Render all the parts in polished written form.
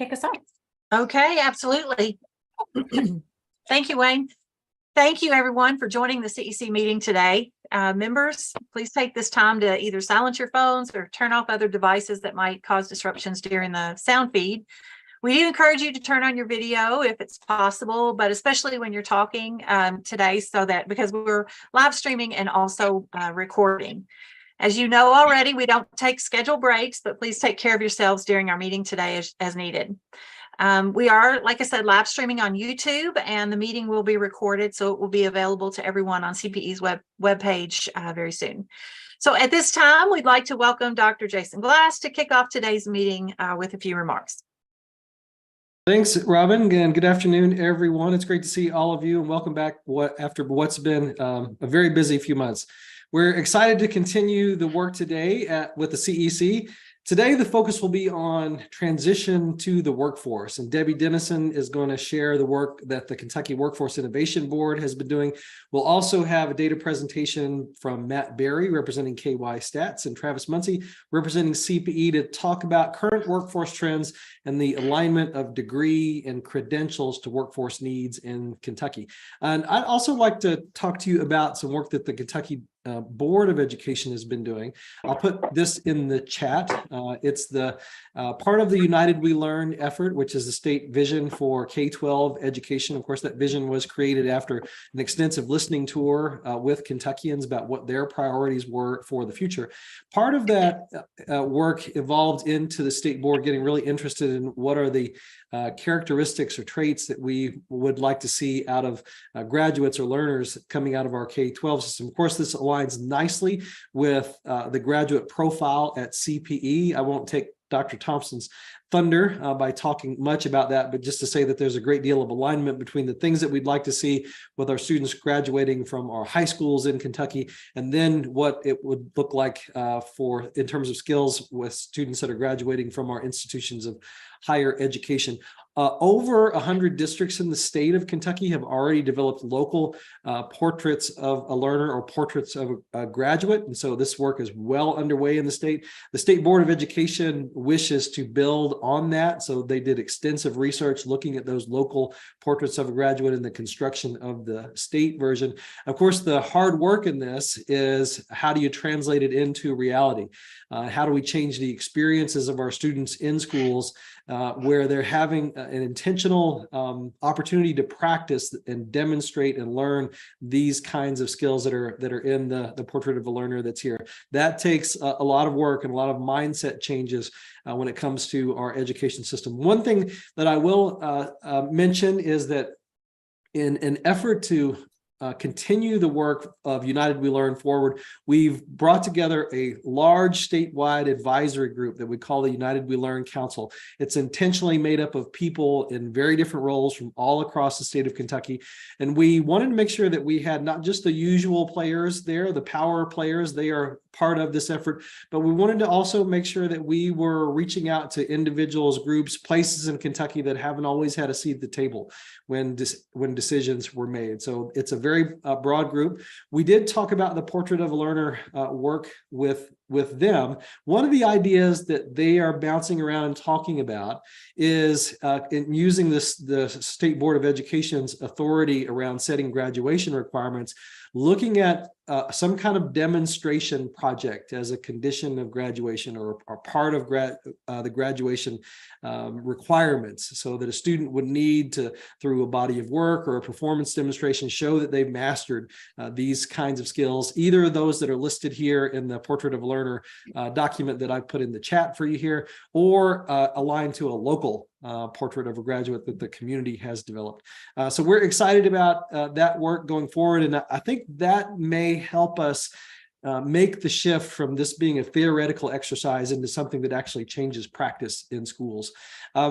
kick us off. Okay, absolutely. Thank you, Wayne. Thank you, everyone, for joining the CEC meeting today. Members, please take this time to either silence your phones or turn off other devices that might cause disruptions during the sound feed. We do encourage you to turn on your video if it's possible, but especially when you're talking today, so that because we're live streaming and also recording. As you know already, we don't take scheduled breaks, but please take care of yourselves during our meeting today as needed. We are, like I said, live streaming on YouTube, and the meeting will be recorded, so it will be available to everyone on CPE's webpage very soon. So at this time, we'd like to welcome Dr. Jason Glass to kick off today's meeting with a few remarks. Thanks, Robin, and good afternoon, everyone. It's great to see all of you, and welcome back after what's been a very busy few months. We're excited to continue the work today with the CEC. Today, the focus will be on transition to the workforce, and Debbie Dennison is going to share the work that the Kentucky Workforce Innovation Board has been doing. We'll also have a data presentation from Matt Berry, representing KY Stats, and Travis Muncie, representing CPE, to talk about current workforce trends and the alignment of degree and credentials to workforce needs in Kentucky. And I'd also like to talk to you about some work that the Kentucky Board of Education has been doing. I'll put this in the chat. It's the part of the United We Learn effort, which is the state vision for K-12 education. Of course, that vision was created after an extensive listening tour with Kentuckians about what their priorities were for the future. Part of that work evolved into the state board getting really interested in what are the characteristics or traits that we would like to see out of graduates or learners coming out of our K-12 system. Of course, this aligns nicely with the graduate profile at CPE. I won't take Dr. Thompson's thunder by talking much about that, but just to say that there's a great deal of alignment between the things that we'd like to see with our students graduating from our high schools in Kentucky, and then what it would look like in terms of skills with students that are graduating from our institutions of higher education. Over 100 districts in the state of Kentucky have already developed local portraits of a learner or portraits of a graduate. And so this work is well underway in the state. The State Board of Education wishes to build on that. So they did extensive research looking at those local portraits of a graduate in the construction of the state version. Of course, the hard work in this is how do you translate it into reality? How do we change the experiences of our students in schools where they're having an intentional opportunity to practice and demonstrate and learn these kinds of skills that are in the portrait of a learner that's here. That takes a lot of work and a lot of mindset changes when it comes to our education system. One thing that I will mention is that in an effort to continue the work of United We Learn forward, we've brought together a large statewide advisory group that we call the United We Learn Council. It's intentionally made up of people in very different roles from all across the state of Kentucky. And we wanted to make sure that we had not just the usual players there, the power players, they are part of this effort, but we wanted to also make sure that we were reaching out to individuals, groups, places in Kentucky that haven't always had a seat at the table when decisions were made. So it's a very broad group. We did talk about the portrait of a learner work with them. One of the ideas that they are bouncing around and talking about is in using the State Board of Education's authority around setting graduation requirements, looking at some kind of demonstration project as a condition of graduation or part of the graduation requirements, so that a student would need to, through a body of work or a performance demonstration, show that they've mastered these kinds of skills, either those that are listed here in the Portrait of a Learner document that I put in the chat for you here, or aligned to a local portrait of a graduate that the community has developed. So we're excited about that work going forward, and I think that may help us make the shift from this being a theoretical exercise into something that actually changes practice in schools.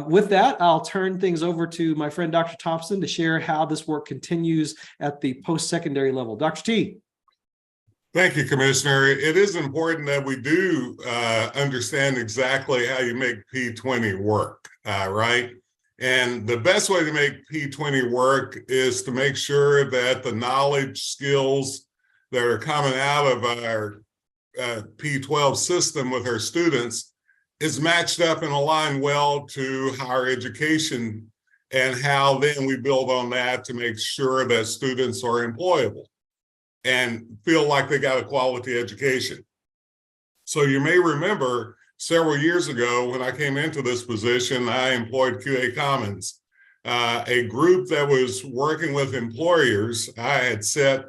With that, I'll turn things over to my friend Dr. Thompson to share how this work continues at the post-secondary level. Dr. T. Thank you, Commissioner. It is important that we do understand exactly how you make P20 work, right? And the best way to make P20 work is to make sure that the knowledge, skills that are coming out of our P12 system with our students is matched up and aligned well to higher education, and how then we build on that to make sure that students are employable and feel like they got a quality education. So you may remember several years ago when I came into this position, I employed QA Commons, a group that was working with employers. I had set,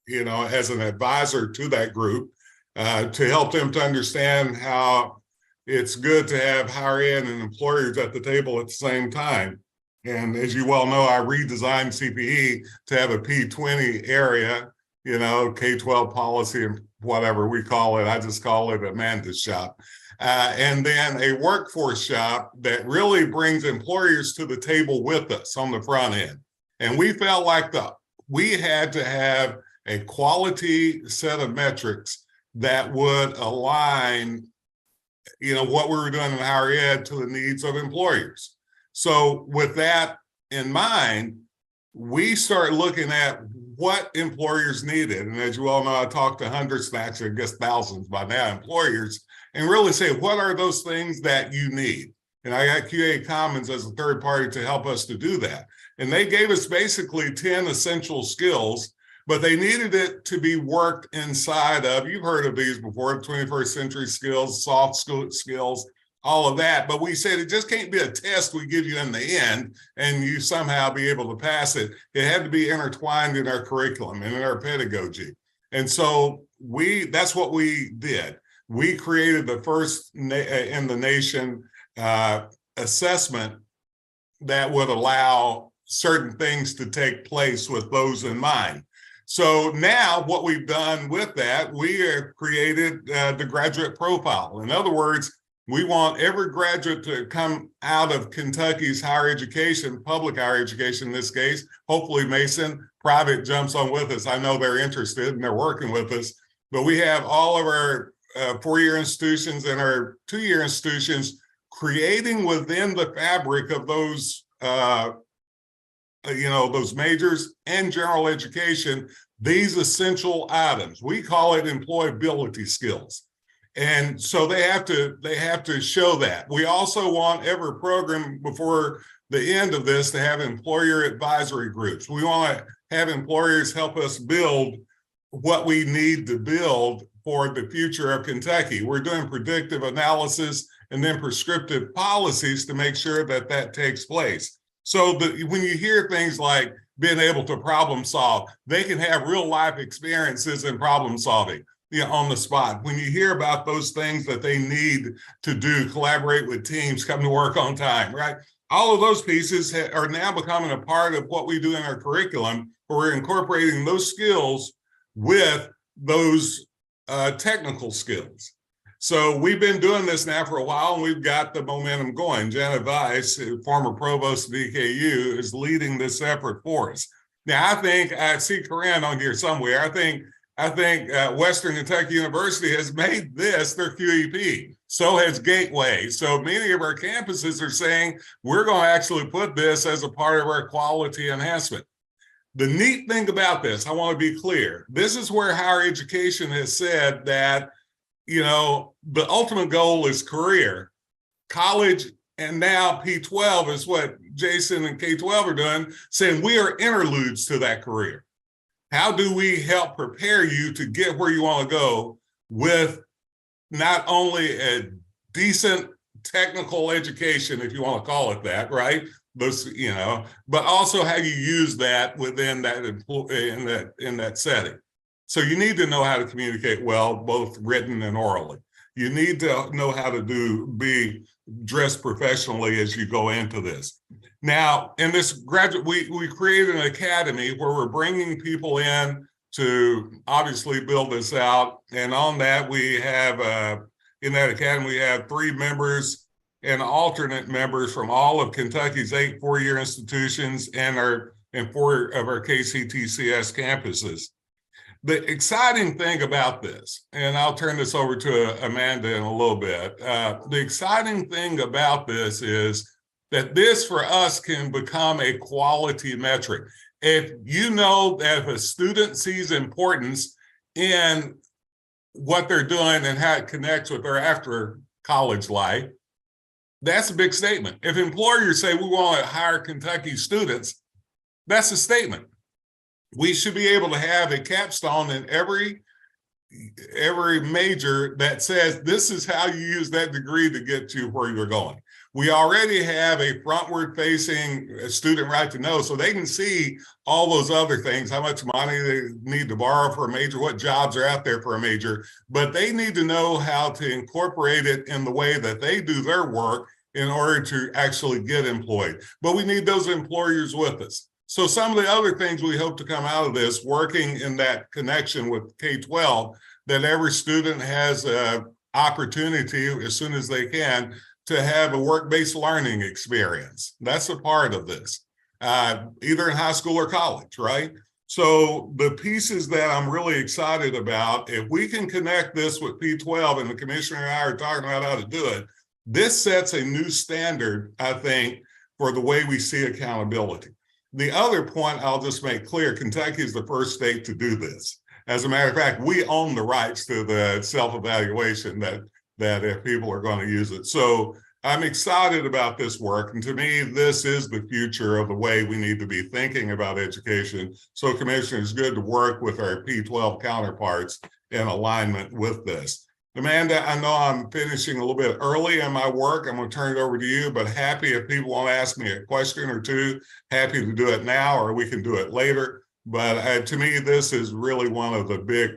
as an advisor to that group to help them to understand how it's good to have higher ed and employers at the table at the same time. And as you well know, I redesigned CPE to have a P20 area, K-12 policy and whatever we call it. I just call it Amanda's shop. And then a workforce shop that really brings employers to the table with us on the front end. And we felt like we had to have a quality set of metrics that would align, what we were doing in higher ed to the needs of employers. So with that in mind, we start looking at what employers needed. And as you all know, I talked to hundreds, actually, I guess thousands by now, employers, and really say, what are those things that you need? And I got QA Commons as a third party to help us to do that. And they gave us basically 10 essential skills, but they needed it to be worked inside of, you've heard of these before, 21st century skills, soft skills, all of that. But we said it just can't be a test we give you in the end and you somehow be able to pass it. It had to be intertwined in our curriculum and in our pedagogy. And so that's what we did. We created the first in the nation assessment that would allow certain things to take place with those in mind. So now what we've done with that, we have created the graduate profile. In other words, we want every graduate to come out of Kentucky's higher education, public higher education in this case. Hopefully Mason, private jumps on with us. I know they're interested and they're working with us, but we have all of our four-year institutions and our two-year institutions creating within the fabric of those those majors and general education, these essential items. We call it employability skills. And so they have to show that. We also want every program before the end of this to have employer advisory groups. We want to have employers help us build what we need to build for the future of Kentucky. We're doing predictive analysis and then prescriptive policies to make sure that that takes place. So when you hear things like being able to problem solve, they can have real life experiences in problem solving, on the spot. When you hear about those things that they need to do, collaborate with teams, come to work on time, right? All of those pieces are now becoming a part of what we do in our curriculum, where we're incorporating those skills with those technical skills. So we've been doing this now for a while, and we've got the momentum going. Janet Weiss, former provost of VKU, is leading this effort for us. Now, I see Corinne on here somewhere. I think Western Kentucky University has made this their QEP. So has Gateway. So many of our campuses are saying, we're going to actually put this as a part of our quality enhancement. The neat thing about this, I want to be clear, this is where higher education has said that, the ultimate goal is career. College and now P12 is what Jason and K12 are doing, saying we are interludes to that career. How do we help prepare you to get where you want to go with not only a decent technical education, if you want to call it that, right? Those, but also how you use that within that in that setting. So you need to know how to communicate well, both written and orally. You need to know how to be dressed professionally as you go into this. Now, in this graduate, we created an academy where we're bringing people in to obviously build this out. And on that, we have, in that academy, we have 3 members and alternate members from all of Kentucky's 8 four-year institutions and 4 of our KCTCS campuses. The exciting thing about this, and I'll turn this over to Amanda in a little bit. The exciting thing about this is that this for us can become a quality metric. If you know that if a student sees importance in what they're doing and how it connects with their after college life, that's a big statement. If employers say we want to hire Kentucky students, that's a statement. We should be able to have a capstone in every major that says this is how you use that degree to get to where you're going. We already have a frontward facing student right to know, so they can see all those other things, how much money they need to borrow for a major, what jobs are out there for a major, but they need to know how to incorporate it in the way that they do their work in order to actually get employed. But we need those employers with us. So some of the other things we hope to come out of this, working in that connection with K-12, that every student has an opportunity as soon as they can to have a work-based learning experience. That's a part of this, either in high school or college, right? So the pieces that I'm really excited about, if we can connect this with P-12, and the commissioner and I are talking about how to do it, this sets a new standard, I think, for the way we see accountability. The other point I'll just make clear, Kentucky is the first state to do this. As a matter of fact, we own the rights to the self-evaluation that if people are going to use it. So I'm excited about this work. And to me, this is the future of the way we need to be thinking about education. So Commissioner, it's good to work with our P-12 counterparts in alignment with this. Amanda, I know I'm finishing a little bit early in my work. I'm going to turn it over to you, but happy if people want to ask me a question or two, happy to do it now, or we can do it later. But to me, this is really one of the big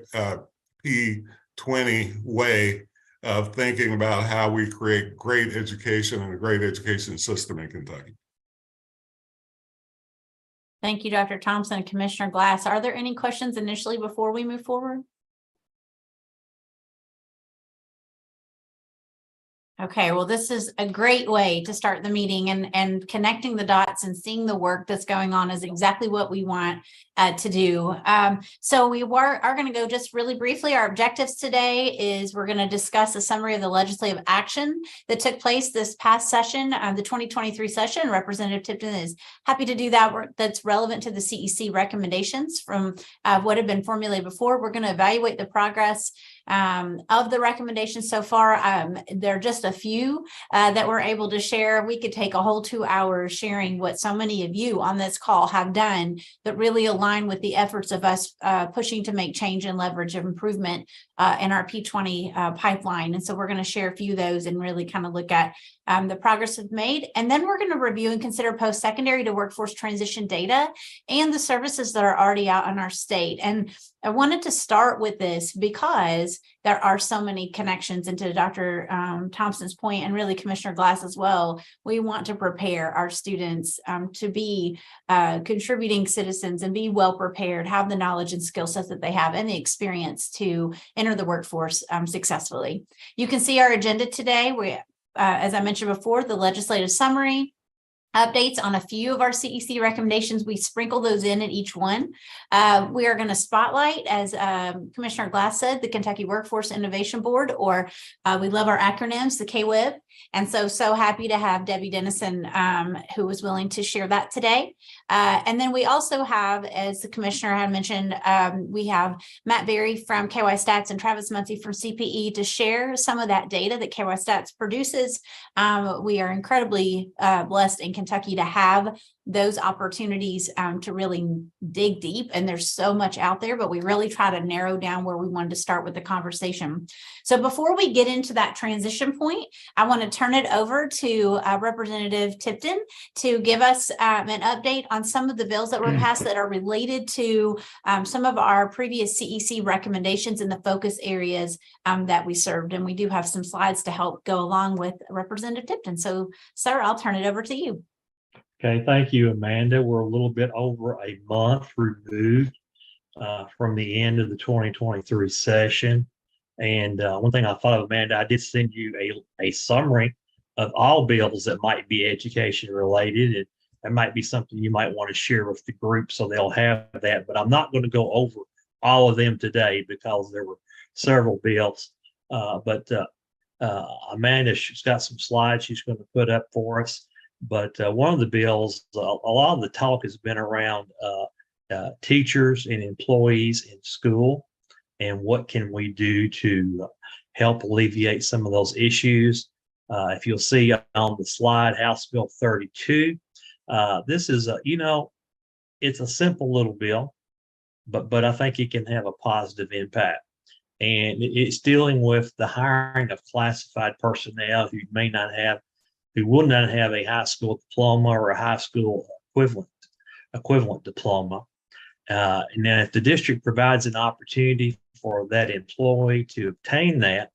P20 way of thinking about how we create great education and a great education system in Kentucky. Thank you, Dr. Thompson and Commissioner Glass. Are there any questions initially before we move forward? Okay, well, this is a great way to start the meeting, and connecting the dots and seeing the work that's going on is exactly what we want to do. So we are going to go just really briefly. Our objectives today is we're going to discuss a summary of the legislative action that took place this past session, the 2023 session. Representative Tipton is happy to do that work that's relevant to the CEC recommendations from what had been formulated before. We're going to evaluate the progress of the recommendations so far. There are just a few that we're able to share. We could take a whole 2 hours sharing what so many of you on this call have done that really align with the efforts of us pushing to make change and leverage of improvement in our P20 pipeline. And so we're going to share a few of those and really kind of look at the progress we've made. And then we're going to review and consider post-secondary to workforce transition data and the services that are already out in our state. And I wanted to start with this because there are so many connections, and to Dr. Thompson's point, and really Commissioner Glass as well. We want to prepare our students to be contributing citizens and be well prepared, have the knowledge and skill sets that they have and the experience to enter the workforce successfully. You can see our agenda today. We, as I mentioned before, the legislative summary, updates on a few of our CEC recommendations. We sprinkle those in at each one. We are going to spotlight, as Commissioner Glass said, the Kentucky Workforce Innovation Board, or we love our acronyms, the KWIB. And so happy to have Debbie Dennison, who was willing to share that today. And then we also have, as the Commissioner had mentioned, we have Matt Berry from KY Stats and Travis Muncie from CPE to share some of that data that KY Stats produces. We are incredibly blessed in Kentucky to have those opportunities to really dig deep, and there's so much out there, but we really try to narrow down where we wanted to start with the conversation. So before we get into that transition point, I want to turn it over to Representative Tipton to give us an update on some of the bills that were passed that are related to some of our previous CEC recommendations in the focus areas that we served. And we do have some slides to help go along with Representative Tipton. So, sir, I'll turn it over to you. Okay, thank you, Amanda. We're a little bit over a month removed from the end of the 2023 session. And one thing I thought of, Amanda, I did send you a summary of all bills that might be education related. And that might be something you might want to share with the group so they'll have that. But I'm not going to go over all of them today because there were several bills. But Amanda, she's got some slides she's going to put up for us. But one of the bills, a lot of the talk has been around teachers and employees in school, and what can we do to help alleviate some of those issues. If you'll see on the slide, House Bill 32, this is it's a simple little bill, but I think it can have a positive impact. And it's dealing with the hiring of classified personnel who will not have a high school diploma or a high school equivalent diploma. And then if the district provides an opportunity for that employee to obtain that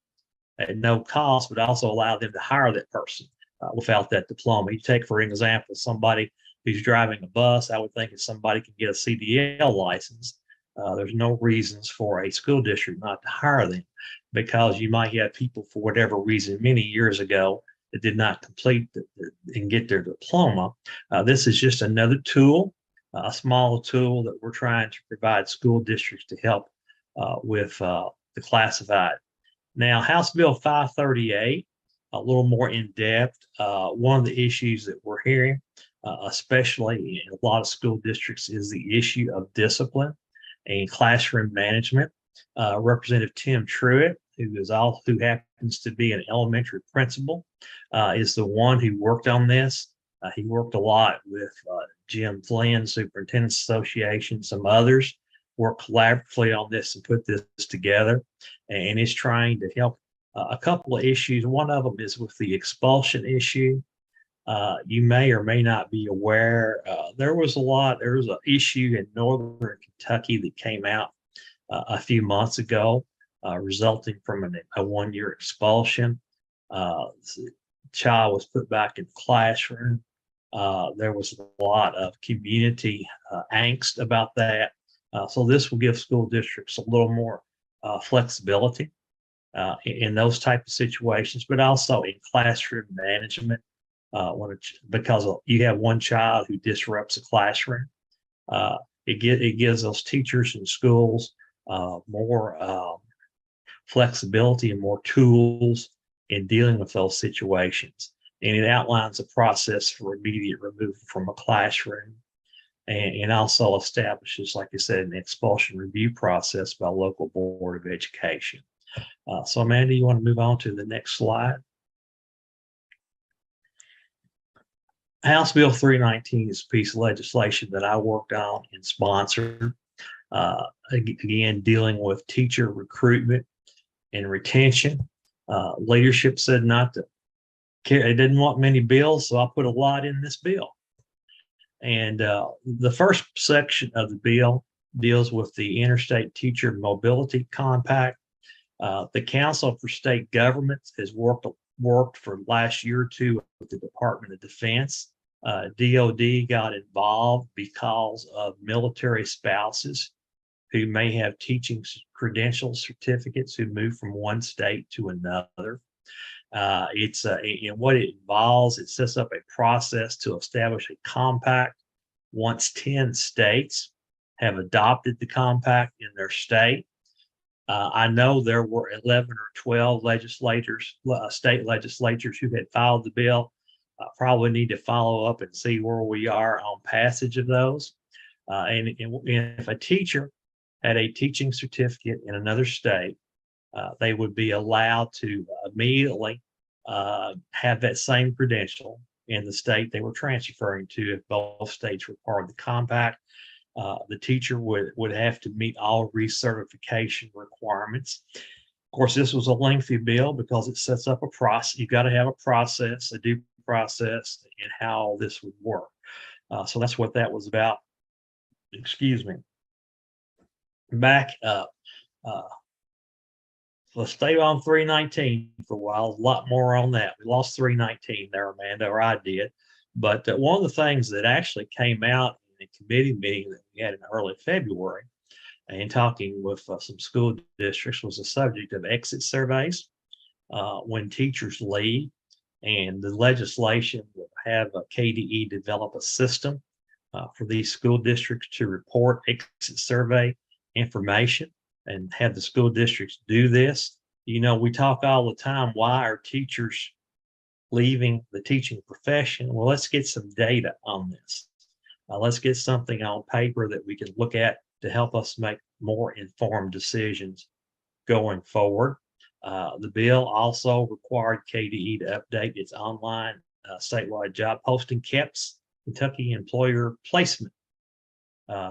at no cost, but also allow them to hire that person without that diploma. You take, for example, somebody who's driving a bus. I would think if somebody can get a CDL license, there's no reasons for a school district not to hire them, because you might have people for whatever reason many years ago that did not complete and get their diploma. This is just another tool, a small tool that we're trying to provide school districts to help with the classified. Now, House Bill 538, a little more in depth. One of the issues that we're hearing, especially in a lot of school districts, is the issue of discipline and classroom management. Representative Tim Truitt, who happens to be an elementary principal, is the one who worked on this. He worked a lot with Jim Flynn, Superintendent's Association, some others, worked collaboratively on this and put this together, and is trying to help a couple of issues. One of them is with the expulsion issue. You may or may not be aware, there was an issue in northern Kentucky that came out a few months ago, resulting from a one-year expulsion. The child was put back in the classroom. There was a lot of community angst about that. So this will give school districts a little more flexibility in those type of situations, but also in classroom management. Because you have one child who disrupts a classroom, it gives those teachers and schools more flexibility and more tools in dealing with those situations. And it outlines a process for immediate removal from a classroom, and also establishes, like I said, an expulsion review process by local board of education. So Amanda, you want to move on to the next slide? House Bill 319 is a piece of legislation that I worked on and sponsored. Again, dealing with teacher recruitment and retention. Leadership said not to care. They didn't want many bills, so I put a lot in this bill. And the first section of the bill deals with the Interstate Teacher Mobility Compact. The Council for State Governments has worked for the last year or two with the Department of Defense. DOD got involved because of military spouses who may have teaching credential certificates who move from one state to another. And what it involves, it sets up a process to establish a compact. Once 10 states have adopted the compact in their state, I know there were 11 or 12 state legislatures who had filed the bill. Probably need to follow up and see where we are on passage of those. And if a teacher had a teaching certificate in another state, they would be allowed to immediately have that same credential in the state they were transferring to if both states were part of the compact. The teacher would have to meet all recertification requirements. Of course, this was a lengthy bill because it sets up a process. You've got to have a process, a due process, and how this would work. So that's what that was about. Excuse me. Back up. Let's stay on 319 for a while. A lot more on that. We lost 319 there, Amanda, or I did. But one of the things that actually came out in a committee meeting that we had in early February, and talking with some school districts, was the subject of exit surveys when teachers leave. And the legislation will have a KDE develop a system for these school districts to report exit survey information and have the school districts do this. You know, we talk all the time, why are teachers leaving the teaching profession? Well, let's get some data on this. Let's get something on paper that we can look at to help us make more informed decisions going forward. The bill also required KDE to update its online statewide job posting KEPS, Kentucky Employer Placement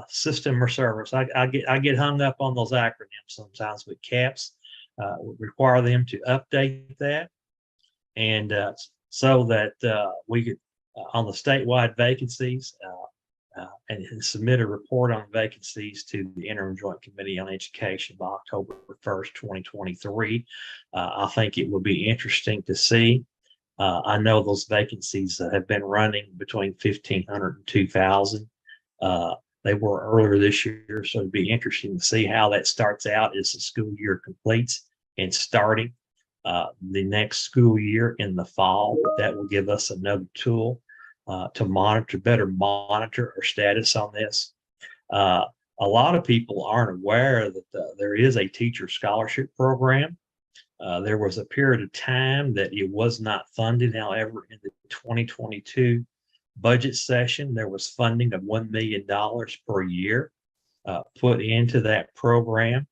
System or Service. I get hung up on those acronyms sometimes, but KEPS would require them to update that, and so that we could on the statewide vacancies and submit a report on vacancies to the Interim Joint Committee on Education by October 1st, 2023. I think it will be interesting to see. I know those vacancies have been running between 1,500 and 2,000. They were earlier this year, so it'd be interesting to see how that starts out as the school year completes and starting the next school year in the fall. That will give us another tool to better monitor our status on this. A lot of people aren't aware that there is a teacher scholarship program. There was a period of time that it was not funded. However, in the 2022 budget session, there was funding of $1 million per year put into that program.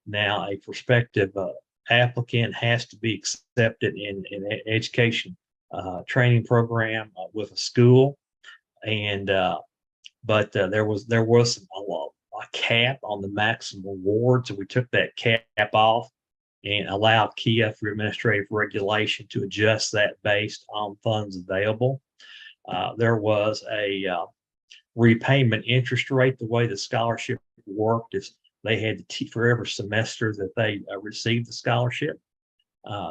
Now, a prospective applicant has to be accepted in an education training program with a school, and but there was a cap on the maximum award, so we took that cap off and allowed KIA for administrative regulation to adjust that based on funds available. There was a repayment interest rate. The way the scholarship worked is they had to for every semester that they received the scholarship,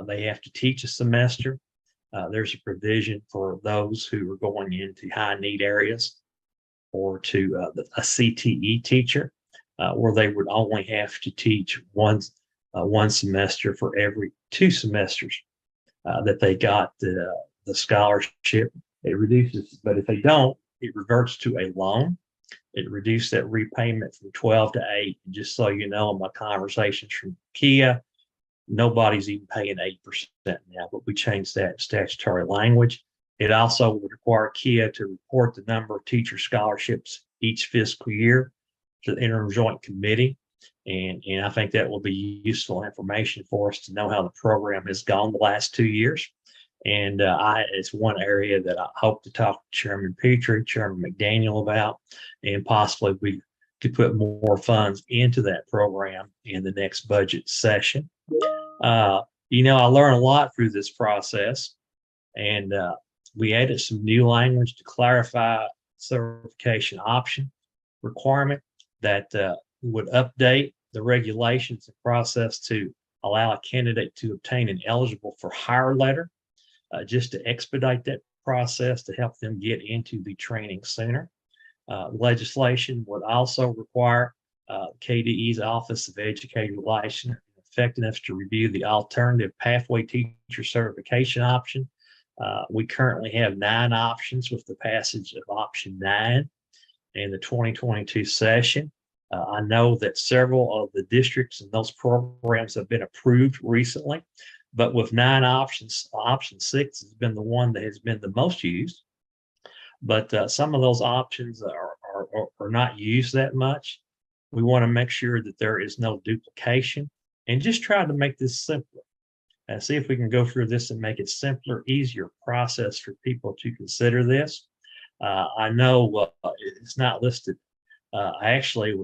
they have to teach a semester. There's a provision for those who are going into high need areas or to a CTE teacher, where they would only have to teach one semester for every 2 semesters that they got the scholarship. It reduces, but if they don't, it reverts to a loan. It reduced that repayment from 12 to 8. And just so you know, in my conversations from KIA, nobody's even paying 8% now, but we changed that statutory language. It also would require KIA to report the number of teacher scholarships each fiscal year to the Interim Joint Committee. And I think that will be useful information for us to know how the program has gone the last 2 years. And it's one area that I hope to talk to Chairman Petrie, Chairman McDaniel about, and possibly we could put more funds into that program in the next budget session. I learned a lot through this process, and we added some new language to clarify certification option requirement that would update the regulations and process to allow a candidate to obtain an eligible for hire letter, just to expedite that process to help them get into the training sooner. Legislation would also require KDE's Office of Educator Licensure and Effectiveness to review the alternative pathway teacher certification option. We currently have 9 options with the passage of option 9 in the 2022 session. I know that several of the districts and those programs have been approved recently, but with 9 options, option 6 has been the one that has been the most used. But some of those options are not used that much. We want to make sure that there is no duplication and just try to make this simpler. And see if we can go through this and make it simpler, easier process for people to consider this. I know it's not listed. I actually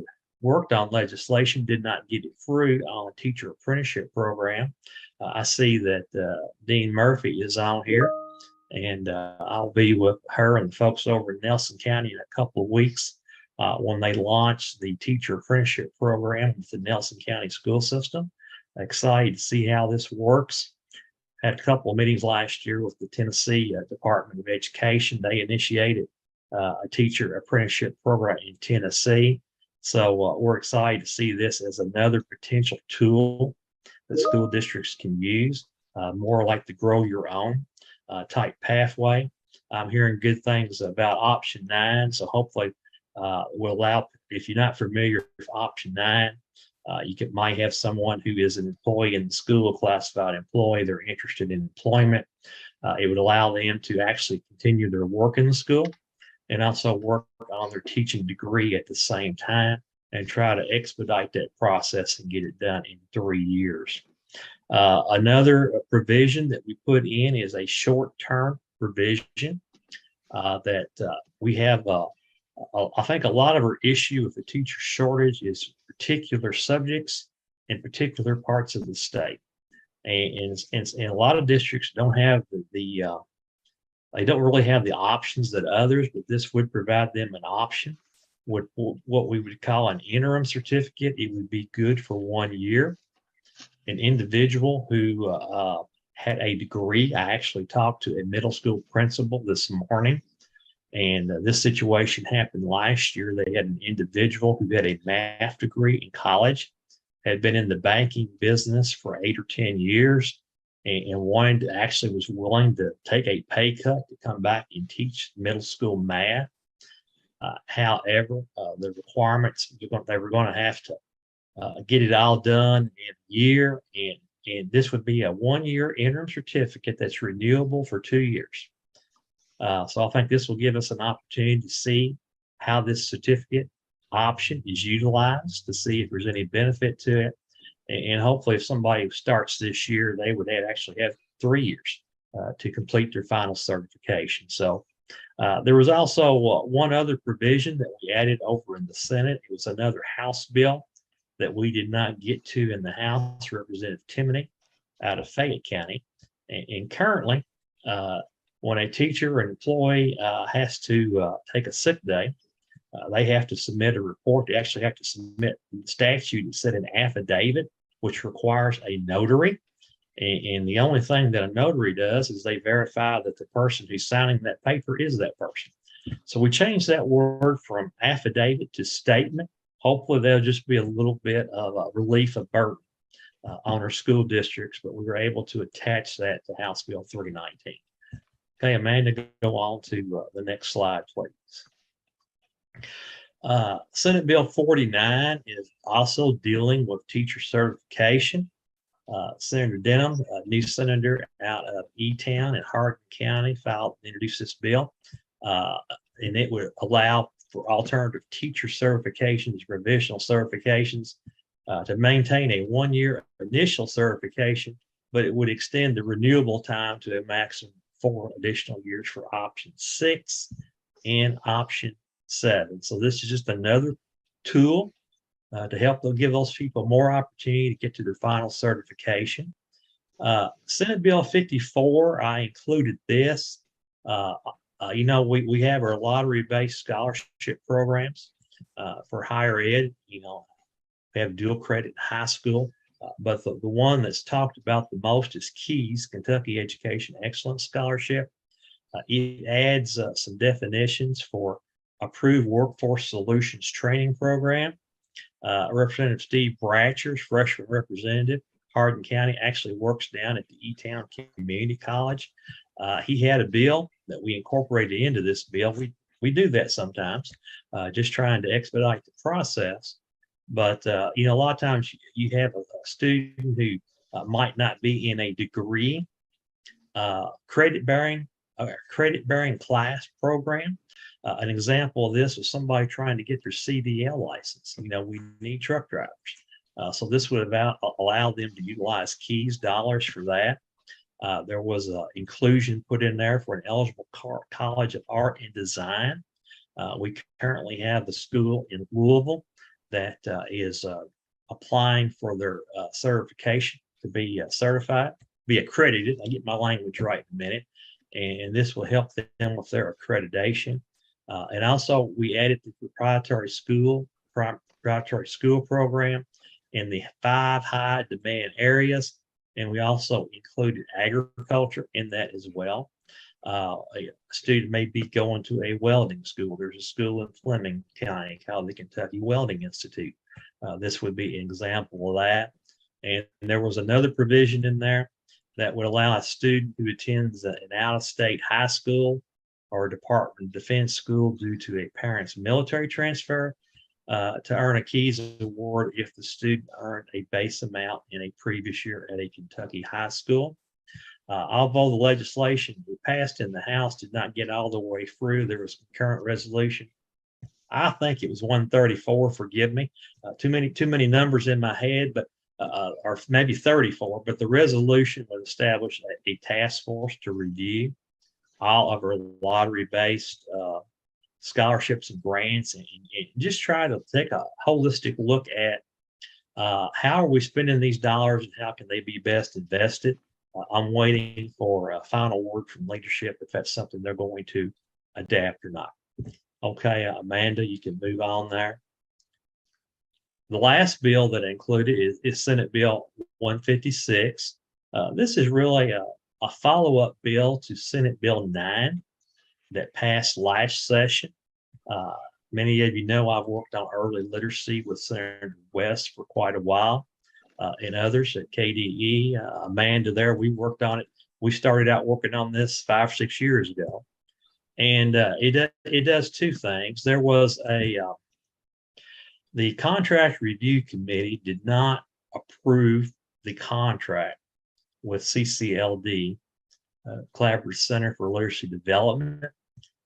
worked on legislation, did not get it through on a teacher apprenticeship program. I see that Dean Murphy is on here, and I'll be with her and the folks over in Nelson County in a couple of weeks when they launch the teacher apprenticeship program with the Nelson County school system. Excited to see how this works. Had a couple of meetings last year with the Tennessee Department of Education. They initiated a teacher apprenticeship program in Tennessee. So we're excited to see this as another potential tool that school districts can use, more like the grow your own type pathway. I'm hearing good things about option 9. So hopefully we'll allow, if you're not familiar with option 9, might have someone who is an employee in the school, a classified employee, they're interested in employment. It would allow them to actually continue their work in the school and also work on their teaching degree at the same time and try to expedite that process and get it done in 3 years. Another provision that we put in is a short-term provision that we have. I think a lot of our issue with the teacher shortage is particular subjects in particular parts of the state, and a lot of districts don't have they don't really have the options that others, but this would provide them an option. What we would call an interim certificate. It would be good for 1 year. An individual who had a degree. I actually talked to a middle school principal this morning, and this situation happened last year. They had an individual who had a math degree in college, had been in the banking business for 8 or 10 years, and was willing to take a pay cut to come back and teach middle school math. However, the requirements, they were going to have to get it all done in a year, and this would be a 1 year interim certificate that's renewable for 2 years. So I think this will give us an opportunity to see how this certificate option is utilized, to see if there's any benefit to it. And hopefully if somebody starts this year, they would actually have 3 years to complete their final certification. So there was also one other provision that we added over in the Senate. It was another House bill that we did not get to in the House, Representative Timoney out of Fayette County. And currently, when a teacher or an employee has to take a sick day, they have to submit a report. They actually have to submit the statute. It said an affidavit, which requires a notary. And the only thing that a notary does is they verify that the person who's signing that paper is that person. So we changed that word from affidavit to statement. Hopefully there'll just be a little bit of a relief of burden on our school districts, but we were able to attach that to House Bill 319. Okay, Amanda, go on to the next slide, please. Senate Bill 49 is also dealing with teacher certification. Senator Denham, a new senator out of E-Town in Hardin County, introduced this bill, and it would allow for alternative teacher certifications, provisional certifications, to maintain a 1 year initial certification, but it would extend the renewable time to a maximum 4 additional years for option 6 and option 7. So this is just another tool to help give those people more opportunity to get to their final certification. Senate Bill 54, I included this. We have our lottery-based scholarship programs for higher ed. We have dual credit in high school, but the one that's talked about the most is KEYS, Kentucky Education Excellence Scholarship. It adds some definitions for approved workforce solutions training program. Representative Steve Bratcher's freshman representative, Hardin County, actually works down at the E-Town Community College. He had a bill that we incorporated into this bill. We do that sometimes, just trying to expedite the process. But a lot of times you have a student who might not be in a degree credit bearing class program. An example of this is somebody trying to get their CDL license. We need truck drivers. So this would allow them to utilize KEYS dollars for that. There was an inclusion put in there for an eligible College of Art and Design. We currently have the school in Louisville that is applying for their certification to be certified, be accredited. I'll get my language right in a minute. And this will help them with their accreditation. And also we added the proprietary school program in the 5 high demand areas. And we also included agriculture in that as well. A student may be going to a welding school. There's a school in Fleming County called the Kentucky Welding Institute. This would be an example of that. And there was another provision in there that would allow a student who attends an out-of-state high school or Department of Defense school due to a parent's military transfer to earn a KEYS award if the student earned a base amount in a previous year at a Kentucky high school. Although the legislation we passed in the House did not get all the way through, there was concurrent resolution. I think it was 134, forgive me, too many numbers in my head, but or maybe 34, but the resolution would establish a task force to review all of our lottery-based scholarships and grants, and just try to take a holistic look at how are we spending these dollars and how can they be best invested. I'm waiting for a final word from leadership if that's something they're going to adapt or not. Okay, Amanda, you can move on there. The last bill that I included is Senate Bill 156. This is really a follow-up bill to Senate Bill 9 that passed last session. Many of you know I've worked on early literacy with Senator West for quite a while, and others at KDE. Amanda there, we worked on it. We started out working on this 5 or 6 years ago. And it does two things. There was the Contract Review Committee did not approve the contract with CCLD, Collaborative Center for Literacy Development.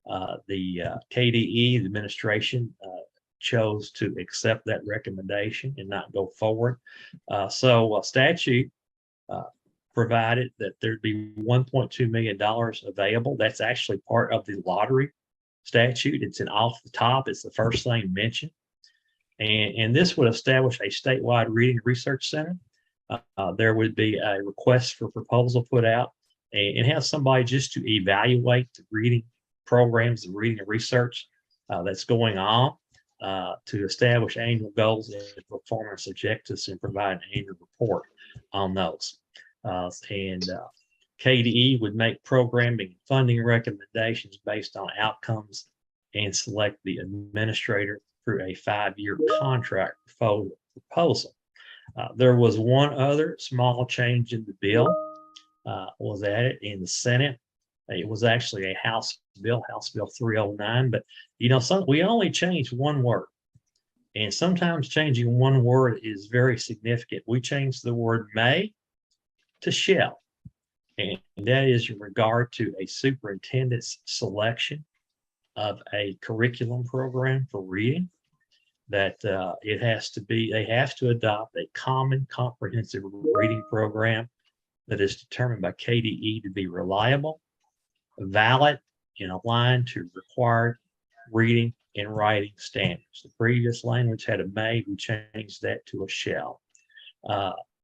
The KDE, the administration, chose to accept that recommendation and not go forward. So statute provided that there'd be $1.2 million available. That's actually part of the lottery statute. It's an off the top. It's the first thing mentioned. And this would establish a statewide reading research center. There would be a request for proposal put out and have somebody just to evaluate the reading programs, the reading and research that's going on, to establish annual goals and performance objectives and provide an annual report on those. KDE would make programming and funding recommendations based on outcomes and select the administrator through a 5-year contract proposal. There was one other small change in the bill was added in the Senate. It was actually a House Bill 309, but we only changed one word. And sometimes changing one word is very significant. We changed the word may to shall. And that is in regard to a superintendent's selection of a curriculum program for reading, that they have to adopt a common comprehensive reading program that is determined by KDE to be reliable, valid, and aligned to required reading and writing standards. The previous language had a may, we changed that to a shall.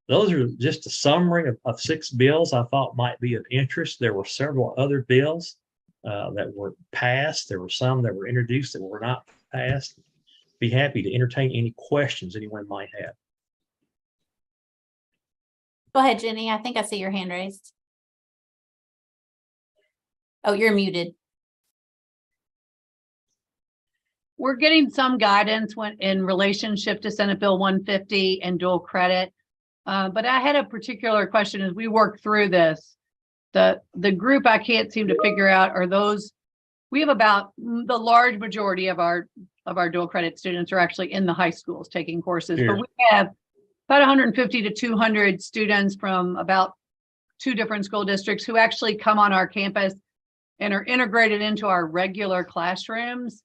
Those are just a summary of 6 bills I thought might be of interest. There were several other bills that were passed. There were some that were introduced that were not passed. Be happy to entertain any questions anyone might have. Go ahead, Jenny. I think I see your hand raised. Oh, you're muted. We're getting some guidance in relationship to Senate Bill 150 and dual credit. But I had a particular question as we work through this. The group I can't seem to figure out are those. We have about the large majority of our dual credit students are actually in the high schools taking courses, Sure. but we have about 150 to 200 students from about 2 different school districts who actually come on our campus and are integrated into our regular classrooms.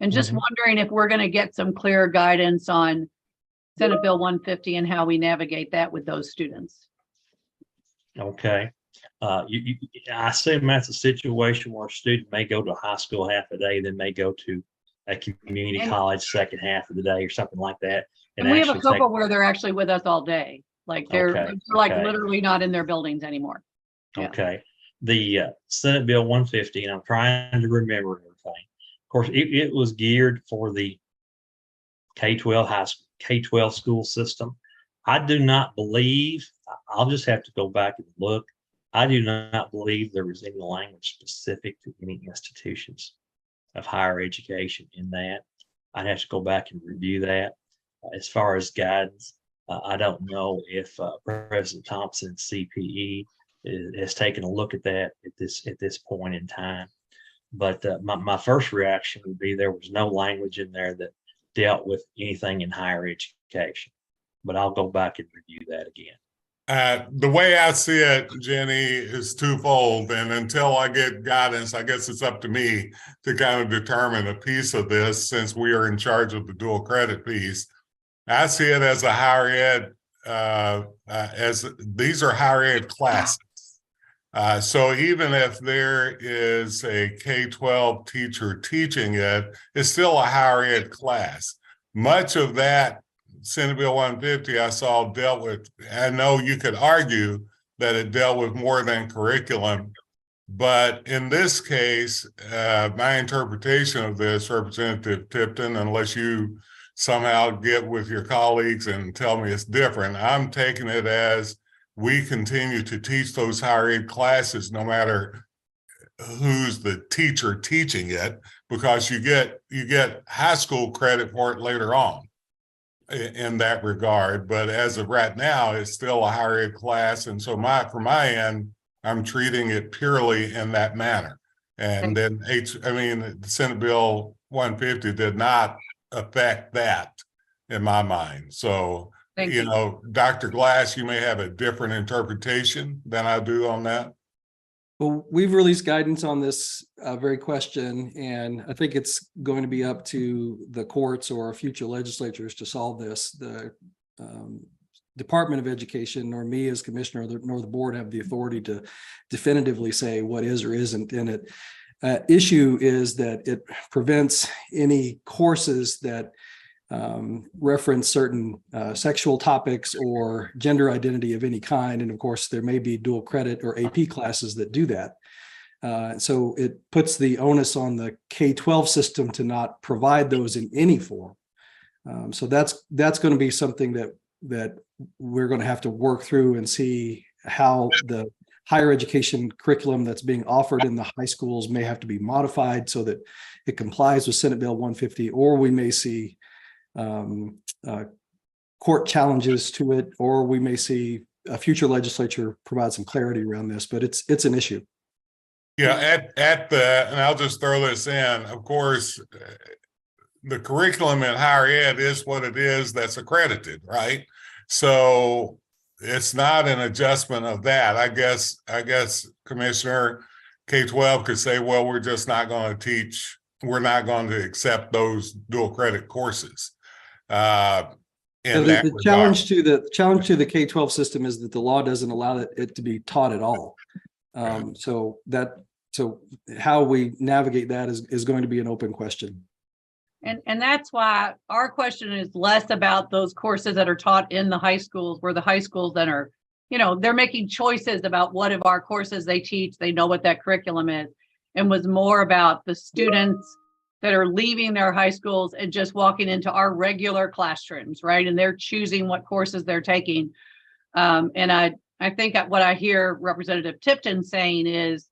And just wondering if we're going to get some clear guidance on Senate Bill 150 and how we navigate that with those students. Okay. I assume that's a situation where a student may go to high school half a day, then may go to a community college second half of the day or something like that. And we have a couple where they're actually with us all day. Like they're literally not in their buildings anymore. Yeah. Okay. The Senate Bill 150, and I'm trying to remember everything. Of course, it was geared for the K-12 school system. I do not believe, I'll just have to go back and look. I do not believe there was any language specific to any institutions of higher education in that. I'd have to go back and review that. As far as guidance, I don't know if President Thompson, CPE, has taken a look at that at this point in time. But my first reaction would be there was no language in there that dealt with anything in higher education. But I'll go back and review that again. The way I see it, Jenny, is twofold. And until I get guidance, I guess it's up to me to kind of determine a piece of this since we are in charge of the dual credit piece. I see it as a higher ed as these are higher ed classes. So even if there is a K-12 teacher teaching it, it's still a higher ed class. Much of that Senate Bill 150 I saw dealt with, I know you could argue that it dealt with more than curriculum, but in this case, my interpretation of this, Representative Tipton, unless you somehow get with your colleagues and tell me it's different, I'm taking it as we continue to teach those higher ed classes no matter who's the teacher teaching it, because you get high school credit for it later on in that regard. But as of right now, it's still a higher ed class. And so from my end, I'm treating it purely in that manner. And then the Senate Bill 150 did not affect that in my mind. So Thank you you. know, Dr. Glass, you may have a different interpretation than I do on that. Well, we've released guidance on this very question, and I think it's going to be up to the courts or future legislatures to solve this. The Department of Education, nor me as commissioner, nor the board have the authority to definitively say what is or isn't in it. Issue is that it prevents any courses that reference certain sexual topics or gender identity of any kind. And of course, there may be dual credit or AP classes that do that. So it puts the onus on the K-12 system to not provide those in any form. So that's going to be something that we're going to have to work through and see how the higher education curriculum that's being offered in the high schools may have to be modified so that it complies with Senate Bill 150, or we may see court challenges to it, or we may see a future legislature provide some clarity around this, but it's an issue. Yeah, and I'll just throw this in, of course, the curriculum in higher ed is what it is that's accredited, right? So it's not an adjustment of that. I guess Commissioner, K-12 could say, well, we're just not going to teach, we're not going to accept those dual credit courses. The challenge to the K-12 system is that the law doesn't allow it to be taught at all. So how we navigate that is going to be an open question. And that's why our question is less about those courses that are taught in the high schools, where the high schools that are, they're making choices about what of our courses they teach. They know what that curriculum is, and was more about the students that are leaving their high schools and just walking into our regular classrooms, right? And they're choosing what courses they're taking. And I think what I hear Representative Tipton saying is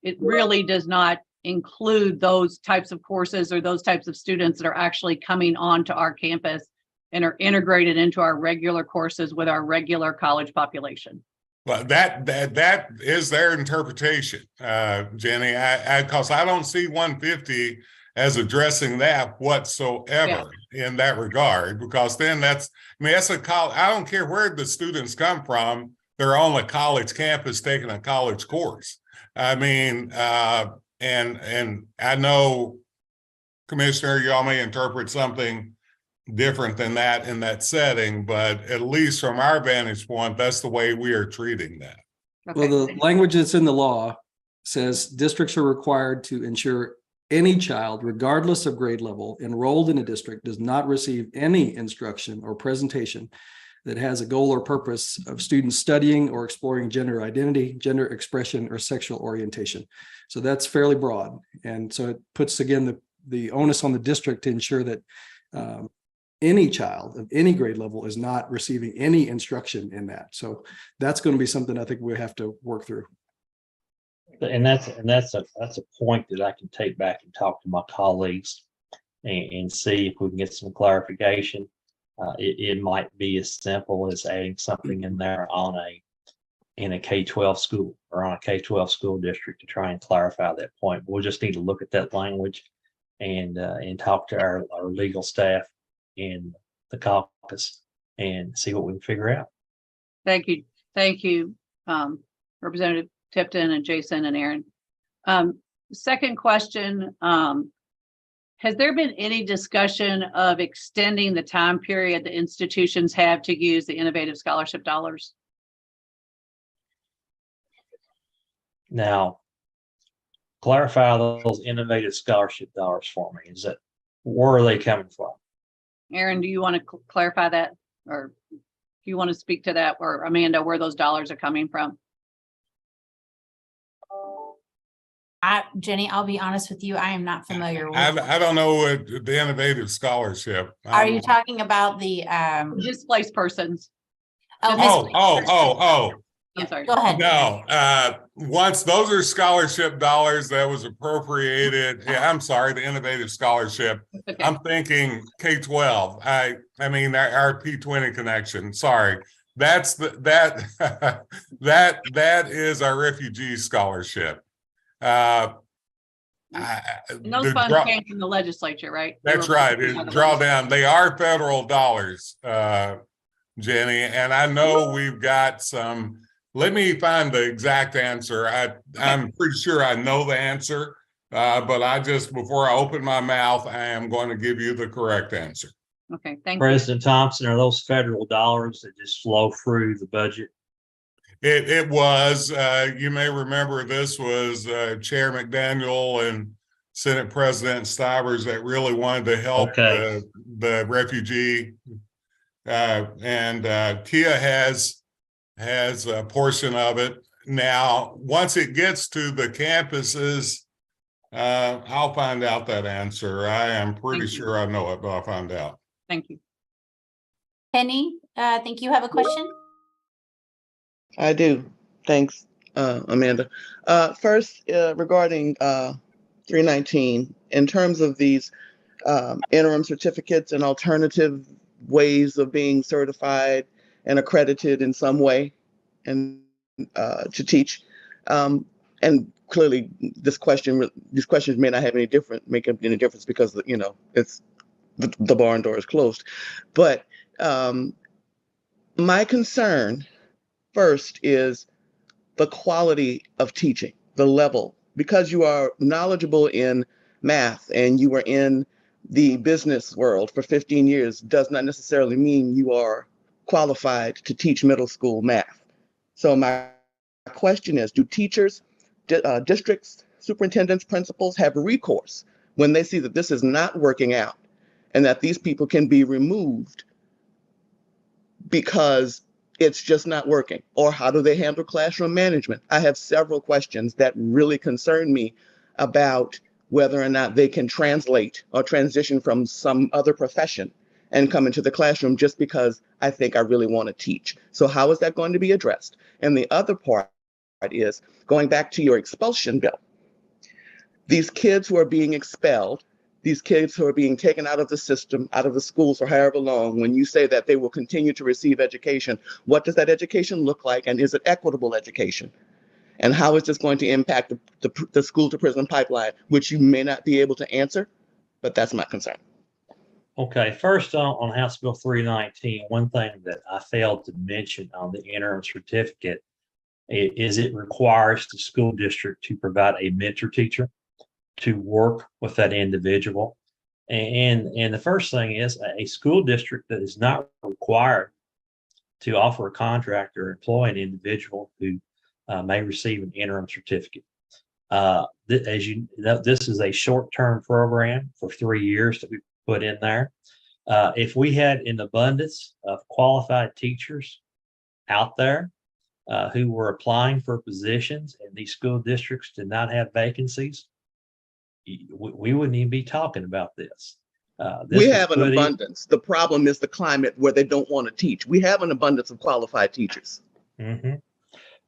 it really does not include those types of courses or those types of students that are actually coming onto our campus and are integrated into our regular courses with our regular college population. Well, that is their interpretation, Jenny. Because I don't see 150 as addressing that whatsoever in that regard. Because then that's a college. I don't care where the students come from; they're on a college campus taking a college course. I mean, and I know, Commissioner, y'all may interpret something different than that in that setting, but at least from our vantage point, that's the way we are treating that. Okay. Well, the language that's in the law says districts are required to ensure any child, regardless of grade level, enrolled in a district does not receive any instruction or presentation that has a goal or purpose of students studying or exploring gender identity, gender expression, or sexual orientation. So that's fairly broad. And so it puts, again, the onus on the district to ensure that any child of any grade level is not receiving any instruction in that. So that's going to be something I think we have to work through. And that's a point that I can take back and talk to my colleagues and see if we can get some clarification. It might be as simple as adding something in there in a K-12 school or on a K-12 school district to try and clarify that point. We'll just need to look at that language and talk to our legal staff in the caucus and see what we can figure out. Thank you, Representative Tipton and Jason and Aaron. Second question, Has there been any discussion of extending the time period the institutions have to use the innovative scholarship dollars? Now, clarify those innovative scholarship dollars for me. Is that, where are they coming from? Aaron, do you want to clarify that? Or do you want to speak to that? Or Amanda, where those dollars are coming from? Jenny, I'll be honest with you, I am not familiar with. I don't know what the innovative scholarship. Are you talking about the Displaced persons. Oh, I'm sorry. go ahead. no. Once those are scholarship dollars that was appropriated, yeah, I'm sorry, the innovative scholarship. Okay. I'm thinking K-12. I mean, our P20 connection. Sorry. That's that is our refugee scholarship. And those funds came from the legislature, right? That's right. Drawdown. They are federal dollars, Jenny. And I know we've got some. Let me find the exact answer. I'm pretty sure I know the answer, but before I open my mouth, I am going to give you the correct answer. Okay, thank you. President Thompson, are those federal dollars that just flow through the budget? It was, you may remember this was Chair McDaniel and Senate President Stivers that really wanted to help the refugee. And Kia has a portion of it. Now, once it gets to the campuses, I'll find out that answer. I am pretty sure I know it, but I'll find out. Thank you. Penny, I think you have a question. I do. Thanks, Amanda. First, regarding 319, in terms of these interim certificates and alternative ways of being certified and accredited in some way and to teach. And clearly these questions may not have make any difference because, you know, it's the barn door is closed. But my concern first is the quality of teaching, the level, because you are knowledgeable in math and you were in the business world for 15 years does not necessarily mean you are qualified to teach middle school math. So my question is, do teachers, districts, superintendents, principals have recourse when they see that this is not working out and that these people can be removed because it's just not working? Or how do they handle classroom management? I have several questions that really concern me about whether or not they can translate or transition from some other profession and come into the classroom just because I think I really want to teach. So how is that going to be addressed? And the other part is going back to your expulsion bill. These kids who are being expelled, these kids who are being taken out of the system, out of the schools for however long, when you say that they will continue to receive education, what does that education look like? And is it equitable education? And how is this going to impact the school to prison pipeline, which you may not be able to answer, but that's my concern. Okay, first on House Bill 319, one thing that I failed to mention on the interim certificate is it requires the school district to provide a mentor teacher to work with that individual. And the first thing is a school district that is not required to offer a contract or employ an individual who may receive an interim certificate. As you know, this is a short-term program for 3 years that we put in there. If we had an abundance of qualified teachers out there who were applying for positions and these school districts did not have vacancies, we wouldn't even be talking about this. We have an abundance. The problem is the climate where they don't want to teach. We have an abundance of qualified teachers. Mm-hmm.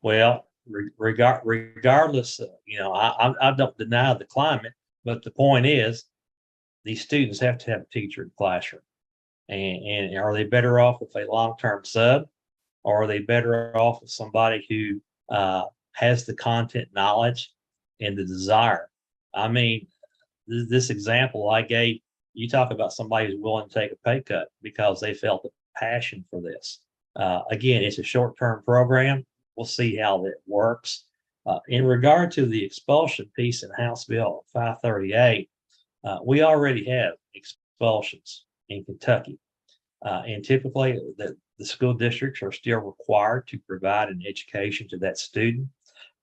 Well, regardless, you know, I don't deny the climate, but the point is these students have to have a teacher in the classroom. And are they better off with a long-term sub, or are they better off with somebody who has the content knowledge and the desire? I mean, this example I gave, you talk about somebody who's willing to take a pay cut because they felt a passion for this. Again, it's a short-term program. We'll see how that works. In regard to the expulsion piece in House Bill 538, We already have expulsions in Kentucky. And typically the school districts are still required to provide an education to that student.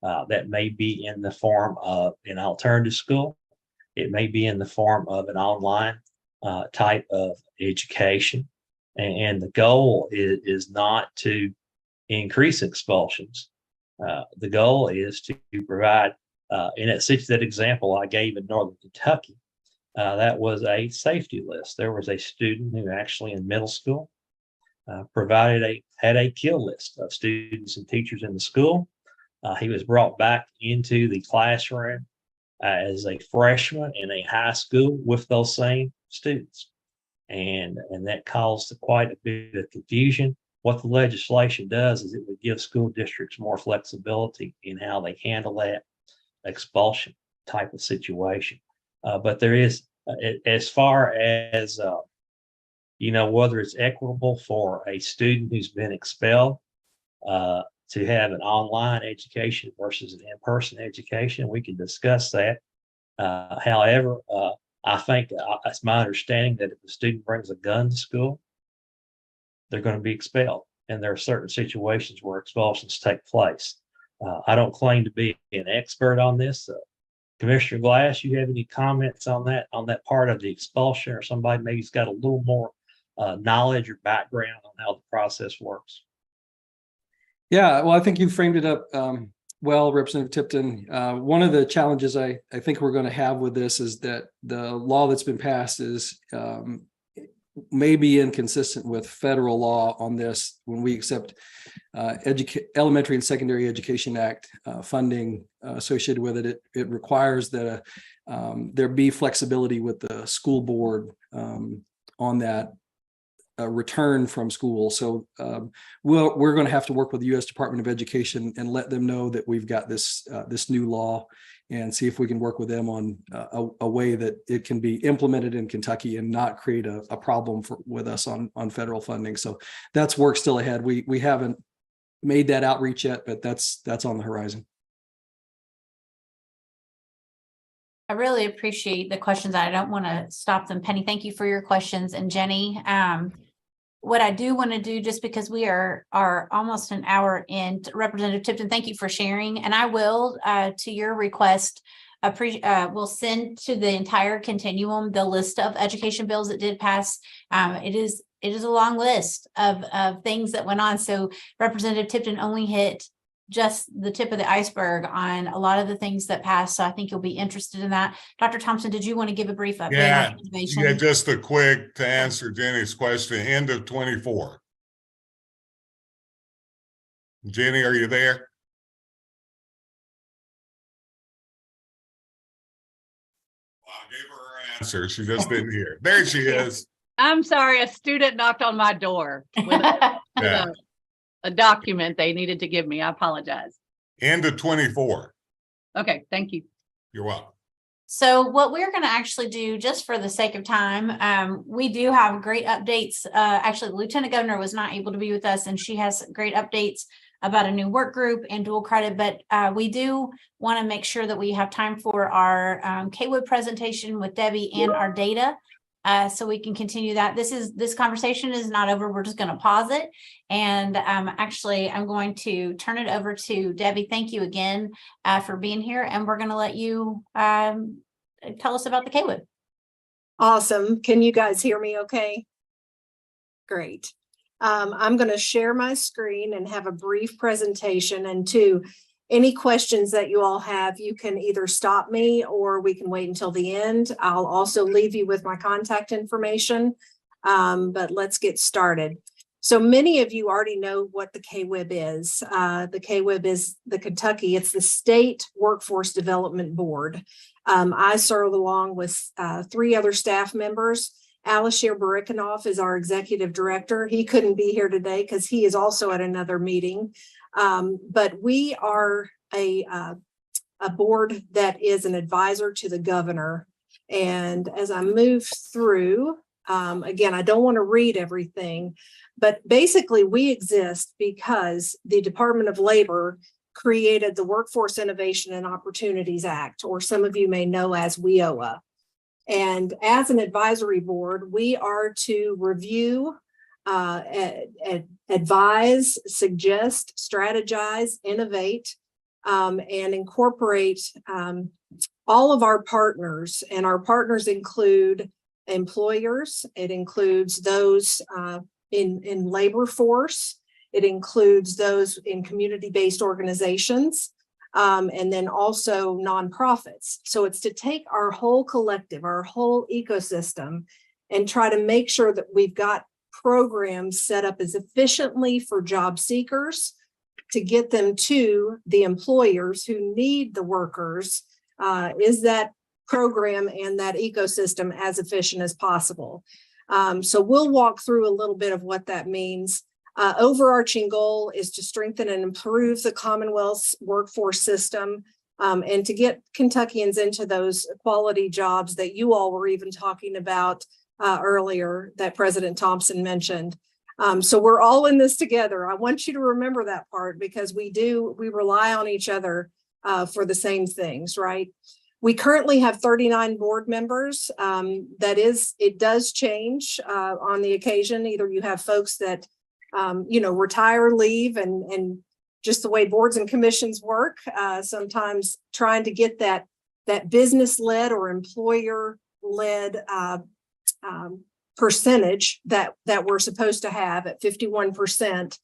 That may be in the form of an alternative school. It may be in the form of an online type of education. And the goal is not to increase expulsions. The goal is to provide, in that example I gave in Northern Kentucky, that was a safety list. There was a student who actually in middle school had a kill list of students and teachers in the school. He was brought back into the classroom as a freshman in a high school with those same students. And that caused quite a bit of confusion. What the legislation does is it would give school districts more flexibility in how they handle that expulsion type of situation. But there is, as far as, whether it's equitable for a student who's been expelled to have an online education versus an in-person education, we can discuss that. However, I think it's my understanding that if a student brings a gun to school, they're going to be expelled. And there are certain situations where expulsions take place. I don't claim to be an expert on this. Commissioner Glass, you have any comments on that part of the expulsion, or somebody maybe's got a little more knowledge or background on how the process works? Yeah, well, I think you framed it up well, Representative Tipton. One of the challenges I think we're going to have with this is that the law that's been passed is may be inconsistent with federal law on this when we accept Elementary and Secondary Education Act funding associated with it. It requires that there be flexibility with the school board on that return from school. So we're going to have to work with the U.S. Department of Education and let them know that we've got this new law, and see if we can work with them on a way that it can be implemented in Kentucky and not create a problem with us on federal funding. So that's work still ahead. We haven't made that outreach yet, but that's on the horizon. I really appreciate the questions. I don't want to stop them. Penny, thank you for your questions. And Jenny, what I do want to do, just because we are almost an hour in, Representative Tipton, thank you for sharing. And I will, to your request, we'll send to the entire continuum the list of education bills that did pass. It is a long list of things that went on. So Representative Tipton only hit just the tip of the iceberg on a lot of the things that passed. So I think you'll be interested in that. Dr. Thompson, did you want to give a brief update on innovation? Yeah, just a quick to answer Jenny's question, end of 24. Jenny, are you there? Well, I gave her her answer. She just didn't hear. There she is. I'm sorry, a student knocked on my door with a document they needed to give me. I apologize. End of 24. Okay, thank you. You're welcome. So what we're going to actually do, just for the sake of time, we do have great updates. Actually, the Lieutenant Governor was not able to be with us, and she has great updates about a new work group and dual credit. But we do want to make sure that we have time for our KWIB presentation with Debbie and our data. So we can continue that. This conversation is not over. We're just going to pause it. And actually, I'm going to turn it over to Debbie. Thank you again for being here. And we're going to let you tell us about the KWIB. Awesome. Can you guys hear me okay? Great. I'm going to share my screen and have a brief presentation. And any questions that you all have, you can either stop me or we can wait until the end. I'll also leave you with my contact information, but let's get started. So many of you already know what the KWIB is. The KWIB is it's the State Workforce Development Board. I serve along with 3 other staff members. Alishir Barikanoff is our executive director. He couldn't be here today because he is also at another meeting. But we are a board that is an advisor to the governor. And as I move through, again, I don't want to read everything, but basically we exist because the Department of Labor created the Workforce Innovation and Opportunities Act, or some of you may know as WIOA. And as an advisory board, we are to review, advise, suggest, strategize, innovate, and incorporate all of our partners. And our partners include employers. It includes those in labor force. It includes those in community-based organizations. And then also nonprofits. So it's to take our whole collective, our whole ecosystem, and try to make sure that we've got programs set up as efficiently for job seekers to get them to the employers who need the workers. Is that program and that ecosystem as efficient as possible? So we'll walk through a little bit of what that means. Overarching goal is to strengthen and improve the Commonwealth's workforce system, and to get Kentuckians into those quality jobs that you all were even talking about earlier, that President Thompson mentioned. So we're all in this together. I want you to remember that part, because we rely on each other for the same things, right? We currently have 39 board members. It does change on the occasion. Either you have folks that retire, leave, and just the way boards and commissions work, sometimes trying to get that business-led or employer-led percentage that we're supposed to have at 51%.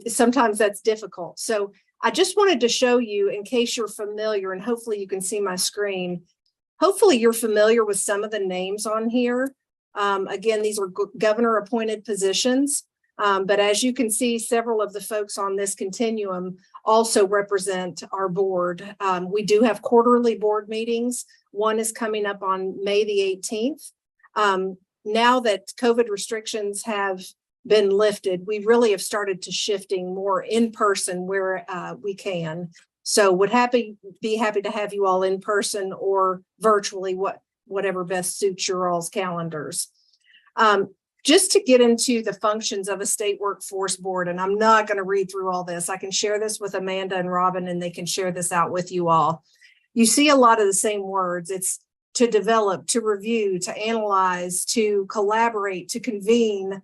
Sometimes that's difficult. So I just wanted to show you, in case you're familiar, and hopefully you can see my screen. Hopefully you're familiar with some of the names on here. Again, these are governor appointed positions. But as you can see, several of the folks on this continuum also represent our board. We do have quarterly board meetings. One is coming up on May the 18th. Now that COVID restrictions have been lifted, we really have started to shifting more in person where we can. So would be happy to have you all in person or virtually, whatever best suits your all's calendars. Just to get into the functions of a state workforce board, and I'm not going to read through all this. I can share this with Amanda and Robin, and they can share this out with you all. You see a lot of the same words. It's to develop, to review, to analyze, to collaborate, to convene.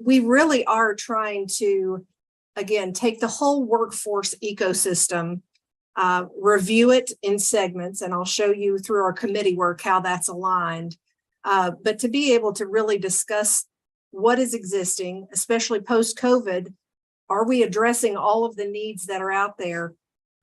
We really are trying to, again, take the whole workforce ecosystem, review it in segments, and I'll show you through our committee work how that's aligned. But to be able to really discuss what is existing, especially post-COVID, are we addressing all of the needs that are out there?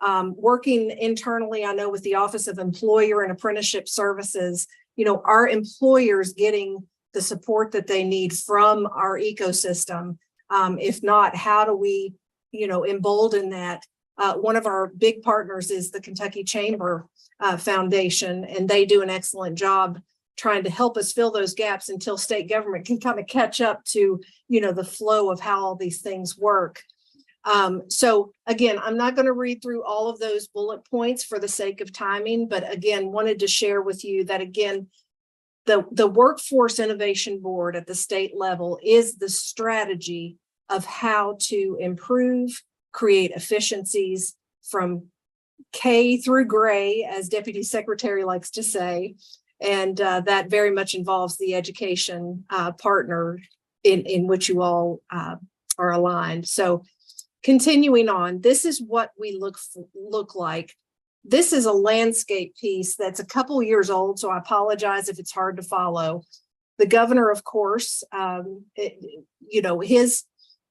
Working internally, I know with the Office of Employer and Apprenticeship Services, are employers getting the support that they need from our ecosystem? If not, how do we, embolden that? One of our big partners is the Kentucky Chamber Foundation, and they do an excellent job trying to help us fill those gaps until state government can kind of catch up to, the flow of how all these things work. So again, I'm not going to read through all of those bullet points for the sake of timing, but again, wanted to share with you that, again, the Workforce Innovation Board at the state level is the strategy of how to improve, create efficiencies from K through gray, as Deputy Secretary likes to say. And that very much involves the education partner in which you all are aligned. So continuing on, this is what we look like. This is a landscape piece that's a couple years old, so I apologize if it's hard to follow. The governor, of course, his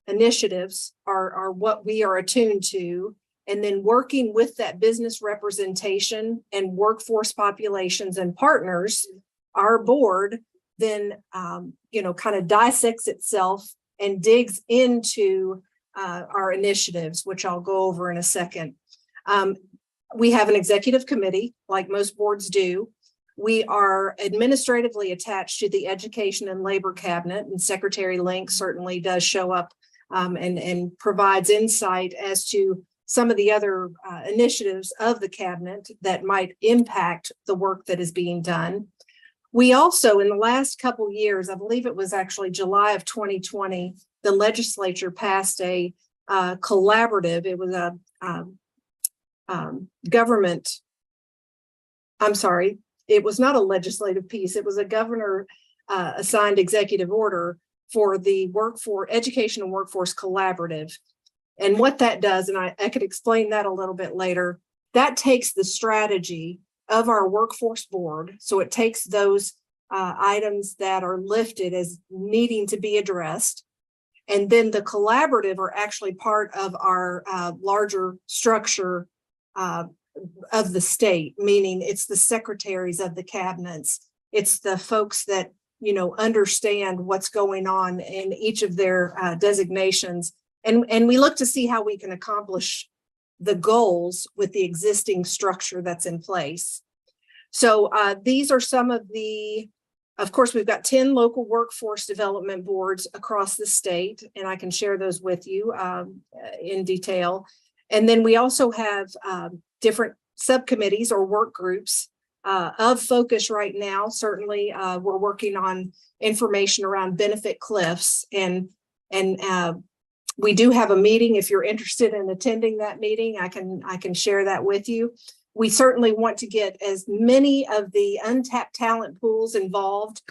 initiatives are what we are attuned to. And then working with that business representation and workforce populations and partners, our board then, kind of dissects itself and digs into our initiatives, which I'll go over in a second. We have an executive committee, like most boards do. We are administratively attached to the Education and Labor Cabinet, and Secretary Link certainly does show up and provides insight as to some of the other initiatives of the cabinet that might impact the work that is being done. We also, in the last couple years, I believe it was actually July of 2020, the legislature passed a collaborative, it was a it was not a legislative piece. It was a governor assigned executive order for the Education and Workforce Collaborative. And what that does, and I could explain that a little bit later, that takes the strategy of our workforce board. So it takes those items that are lifted as needing to be addressed. And then the collaborative are actually part of our larger structure of the state, meaning it's the secretaries of the cabinets. It's the folks that, understand what's going on in each of their designations. And we look to see how we can accomplish the goals with the existing structure that's in place. So these are some of course, we've got 10 local workforce development boards across the state, and I can share those with you in detail. And then we also have different subcommittees or work groups of focus right now. Certainly, we're working on information around benefit cliffs, and we do have a meeting. If you're interested in attending that meeting, I can share that with you. We certainly want to get as many of the untapped talent pools involved.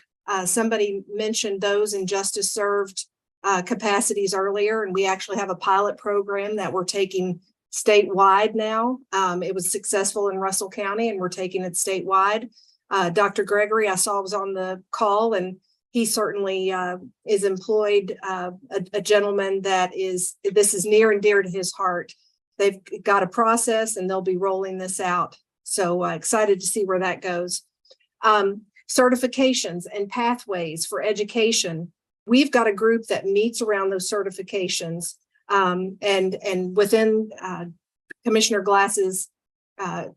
Somebody mentioned those in justice served capacities earlier, and we actually have a pilot program that we're taking statewide now. It was successful in Russell County, and we're taking it statewide. Dr. Gregory, I saw, was on the call, and he certainly is employed a gentleman this is near and dear to his heart. They've got a process and they'll be rolling this out. So excited to see where that goes. Certifications and pathways for education. We've got a group that meets around those certifications. And within Commissioner Glass's Board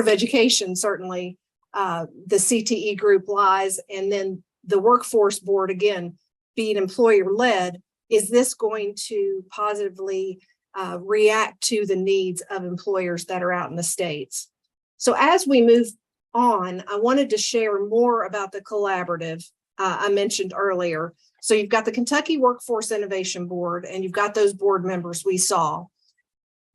of Education, certainly the CTE group lies, and then the workforce board, again, being employer-led. Is this going to positively react to the needs of employers that are out in the states? So as we move on, I wanted to share more about the collaborative I mentioned earlier. So you've got the Kentucky Workforce Innovation Board, and you've got those board members we saw.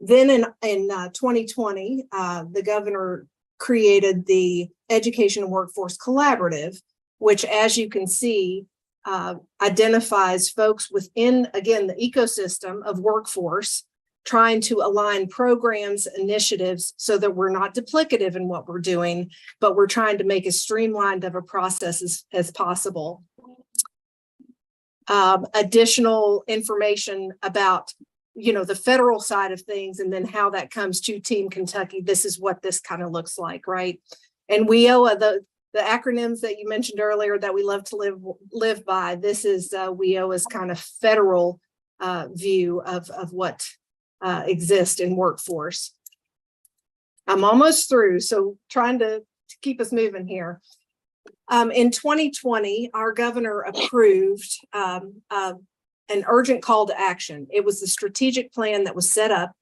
Then in 2020, the governor created the Education and Workforce Collaborative, which, as you can see, identifies folks within, again, the ecosystem of workforce, trying to align programs, initiatives, so that we're not duplicative in what we're doing, but we're trying to make as streamlined of a process as possible. Additional information about, the federal side of things, and then how that comes to Team Kentucky. This is what this kind of looks like, right? And WIOA, the acronyms that you mentioned earlier that we love to live by, this is WIOA's kind of federal view of what exists in workforce. I'm almost through, so trying to keep us moving here. In 2020, our governor approved an urgent call to action. It was the strategic plan that was set up,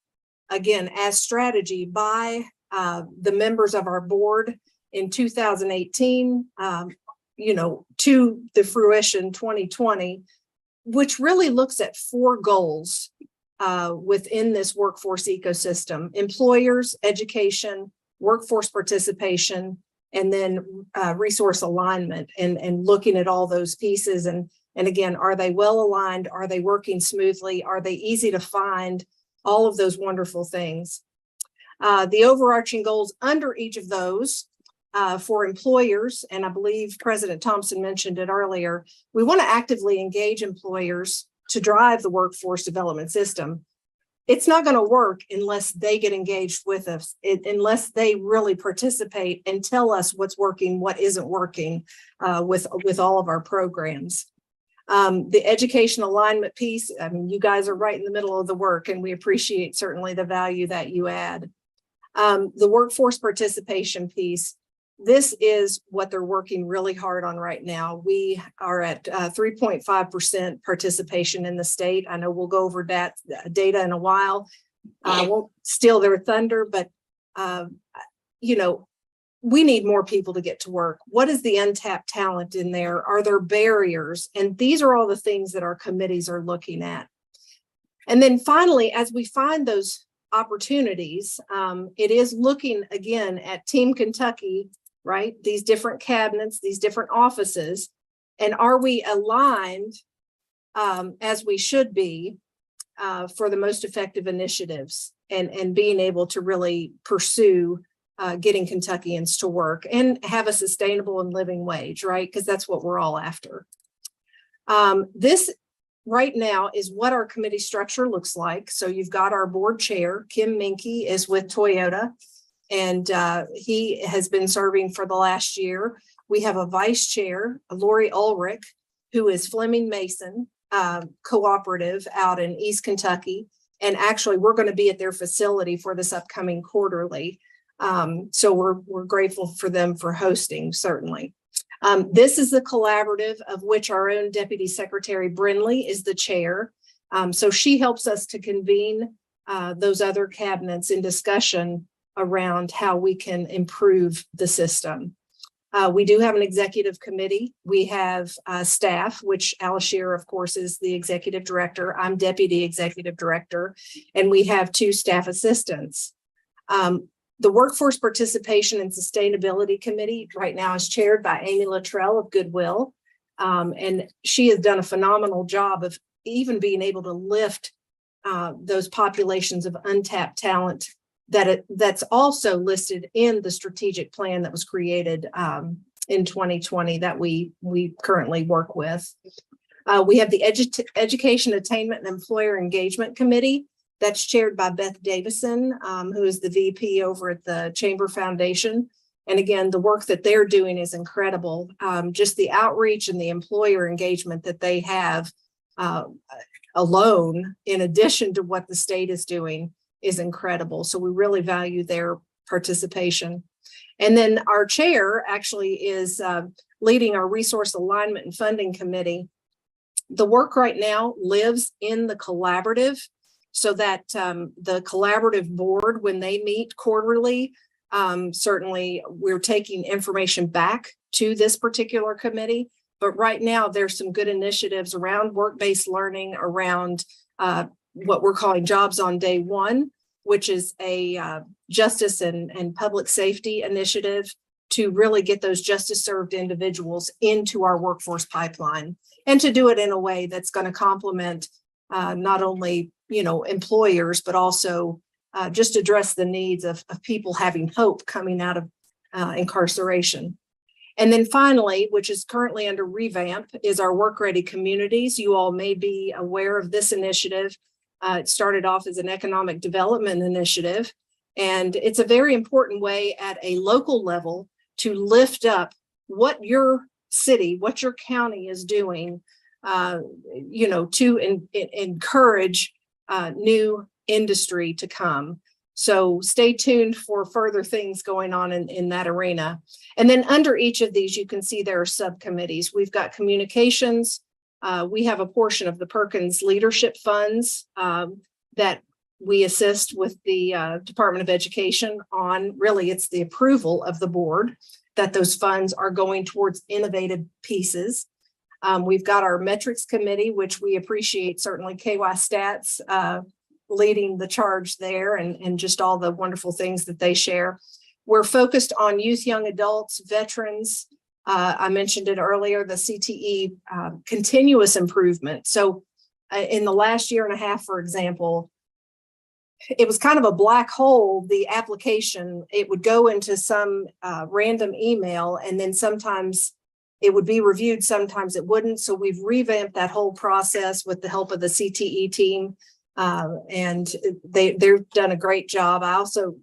again, as strategy by the members of our board in 2018, to the fruition 2020, which really looks at 4 goals within this workforce ecosystem: employers, education, workforce participation, and then resource alignment, and looking at all those pieces. And again, are they well aligned? Are they working smoothly? Are they easy to find? All of those wonderful things. The overarching goals under each of those for employers, and I believe President Thompson mentioned it earlier, we want to actively engage employers to drive the workforce development system. It's not going to work unless they get engaged with us, unless they really participate and tell us what's working, what isn't working with all of our programs. The education alignment piece, I mean, you guys are right in the middle of the work, and we appreciate certainly the value that you add. The workforce participation piece, this is what they're working really hard on right now. We are at 3.5% participation in the state. I know we'll go over that data in a while. I won't steal their thunder, but we need more people to get to work. What is the untapped talent in there? Are there barriers? And these are all the things that our committees are looking at. And then finally, as we find those opportunities. It is looking again at Team Kentucky, right? These different cabinets, these different offices, and are we aligned as we should be for the most effective initiatives and being able to really pursue getting Kentuckians to work and have a sustainable and living wage, right? Because that's what we're all after. This right now is what our committee structure looks like. So you've got our board chair, Kim Minke is with Toyota, and he has been serving for the last year. We have a vice chair, Lori Ulrich, who is Fleming Mason Cooperative out in East Kentucky. And actually, we're going to be at their facility for this upcoming quarterly. So we're grateful for them for hosting, certainly. This is the collaborative of which our own Deputy Secretary Brinley is the chair. So she helps us to convene those other cabinets in discussion around how we can improve the system. We do have an executive committee. We have staff, which Alice Shearer, of course, is the executive director. I'm deputy executive director, and we have 2 staff assistants. The Workforce Participation and Sustainability Committee right now is chaired by Amy Luttrell of Goodwill. And she has done a phenomenal job of even being able to lift those populations of untapped talent that's also listed in the strategic plan that was created in 2020 that we currently work with. We have the Education Attainment and Employer Engagement Committee that's chaired by Beth Davison, who is the VP over at the Chamber Foundation. And again, the work that they're doing is incredible. Just the outreach and the employer engagement that they have alone, in addition to what the state is doing, is incredible. So we really value their participation. And then our chair actually is leading our Resource Alignment and Funding Committee. The work right now lives in the collaborative, so that the collaborative board, when they meet quarterly, certainly we're taking information back to this particular committee. But right now, there's some good initiatives around work-based learning, around what we're calling Jobs on Day One, which is a justice and public safety initiative to really get those justice served individuals into our workforce pipeline, and to do it in a way that's going to complement not only employers, but also just address the needs of people having hope coming out of incarceration. And then finally, which is currently under revamp, is our Work Ready Communities. You all may be aware of this initiative. It started off as an economic development initiative, and it's a very important way at a local level to lift up what your city, what your county is doing, to encourage new industry to come. So stay tuned for further things going on in that arena. And then under each of these, you can see there are subcommittees. We've got communications. We have a portion of the Perkins Leadership Funds that we assist with the Department of Education on. Really, it's the approval of the board that those funds are going towards innovative pieces. We've got our metrics committee, which we appreciate certainly KY Stats leading the charge there, and just all the wonderful things that they share. We're focused on youth, young adults, veterans. I mentioned it earlier, the CTE continuous improvement. So in the last year and a half, for example, it was kind of a black hole, the application. It would go into some random email, and then sometimes it would be reviewed, sometimes it wouldn't. So we've revamped that whole process with the help of the CTE team. And they've done a great job.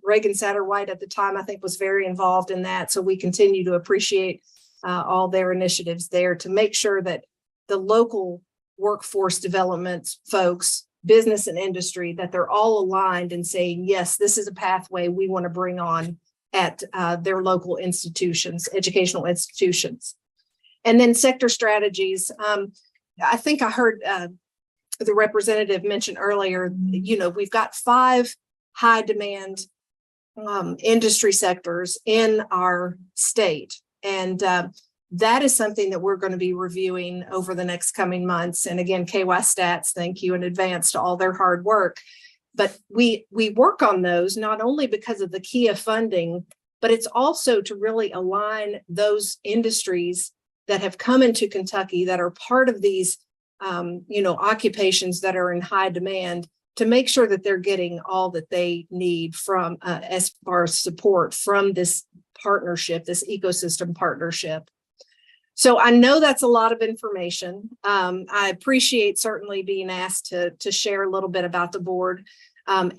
Reagan Satterwhite at the time, I think, was very involved in that. So we continue to appreciate all their initiatives there to make sure that the local workforce development folks, business and industry, that they're all aligned and saying, yes, this is a pathway we want to bring on at their local institutions, educational institutions. And then sector strategies. I think I heard the representative mentioned earlier, we've got 5 high demand industry sectors in our state. And that is something that we're going to be reviewing over the next coming months. And again, KY Stats, thank you in advance to all their hard work. But we work on those not only because of the KIA funding, but it's also to really align those industries that have come into Kentucky that are part of these, occupations that are in high demand, to make sure that they're getting all that they need from as far as support from this partnership, this ecosystem partnership. So I know that's a lot of information. I appreciate certainly being asked to share a little bit about the board.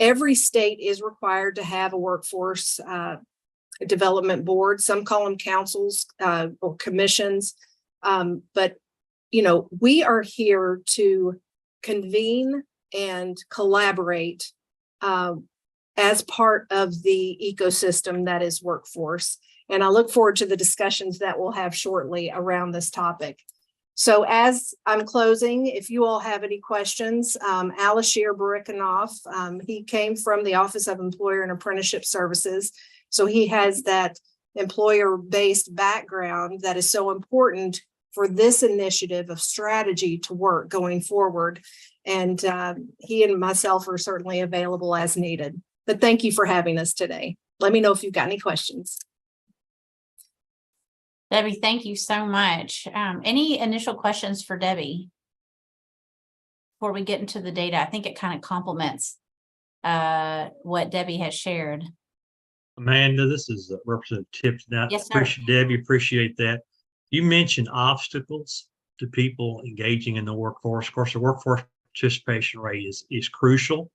Every state is required to have a workforce development board. Some call them councils or commissions. But, we are here to convene and collaborate as part of the ecosystem that is workforce. And I look forward to the discussions that we'll have shortly around this topic. So as I'm closing, if you all have any questions, Alashir Barikanoff, he came from the Office of Employer and Apprenticeship Services. So he has that employer-based background that is so important for this initiative of strategy to work going forward. And he and myself are certainly available as needed. But thank you for having us today. Let me know if you've got any questions. Debbie, thank you so much. Any initial questions for Debbie before we get into the data? I think it kind of complements what Debbie has shared. Amanda, this is Representative Tipton. Yes, sir. Debbie, appreciate that. You mentioned obstacles to people engaging in the workforce. Of course, the workforce participation rate is crucial.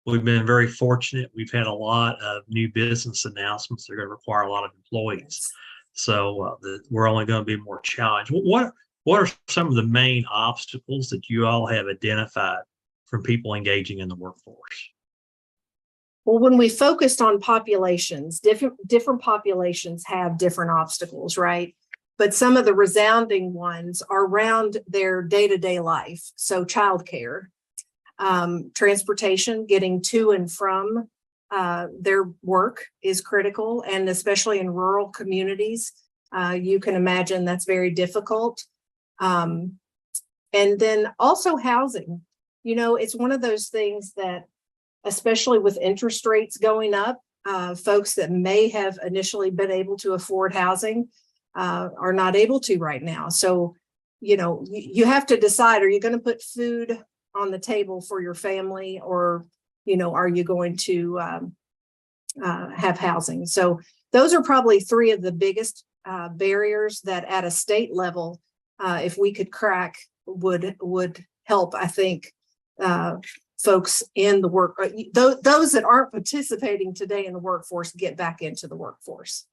We've been very fortunate. We've had a lot of new business announcements that are going to require a lot of employees. So we're only going to be more challenged. What are some of the main obstacles that you all have identified from people engaging in the workforce? Well, when we focused on populations, different populations have different obstacles, right? But some of the resounding ones are around their day-to-day life. So childcare, transportation, getting to and from their work is critical, and especially in rural communities, you can imagine that's very difficult. And then also housing. It's one of those things that, especially with interest rates going up, folks that may have initially been able to afford housing are not able to right now. So, you have to decide, are you going to put food on the table for your family, or are you going to have housing? So those are probably three of the biggest barriers that at a state level, if we could crack, would help, I think, folks in the work, those that aren't participating today in the workforce, get back into the workforce.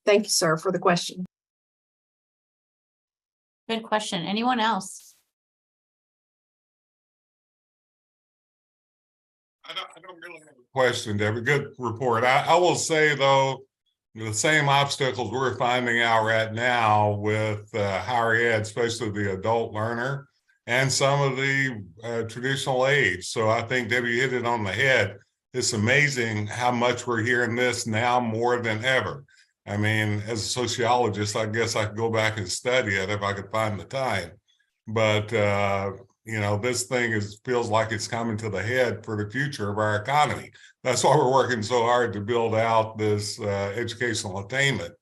Thank you, sir, for the question. Good question. Anyone else? I don't really have a question, Debbie. Good report. I will say, though, the same obstacles we're finding out right now with higher ed, especially the adult learner and some of the traditional age. So I think Debbie hit it on the head. It's amazing how much we're hearing this now more than ever. I mean, as a sociologist, I guess I could go back and study it if I could find the time. But this thing feels like it's coming to the head for the future of our economy. That's why we're working so hard to build out this educational attainment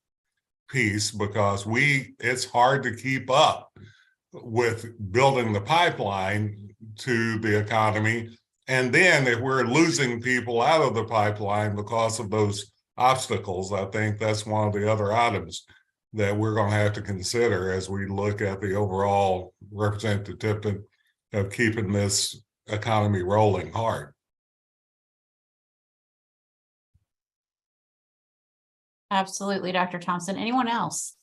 piece, because it's hard to keep up with building the pipeline to the economy. And then if we're losing people out of the pipeline because of those obstacles, I think that's one of the other items that we're going to have to consider as we look at the overall Representative Tipton of keeping this economy rolling hard. Absolutely, Dr. Thompson. Anyone else?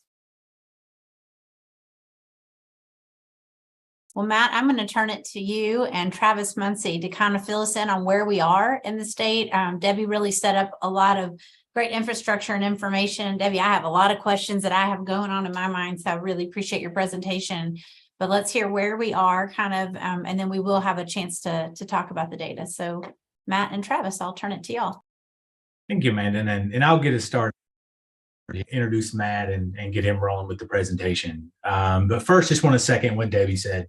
Well, Matt, I'm going to turn it to you and Travis Muncie to kind of fill us in on where we are in the state. Debbie really set up a lot of great infrastructure and information. Debbie, I have a lot of questions that I have going on in my mind, so I really appreciate your presentation. But let's hear where we are kind of, and then we will have a chance to talk about the data. So Matt and Travis, I'll turn it to y'all. Thank you, Amanda, and I'll get it started. introduce Matt and get him rolling with the presentation. But first, just want to second what Debbie said.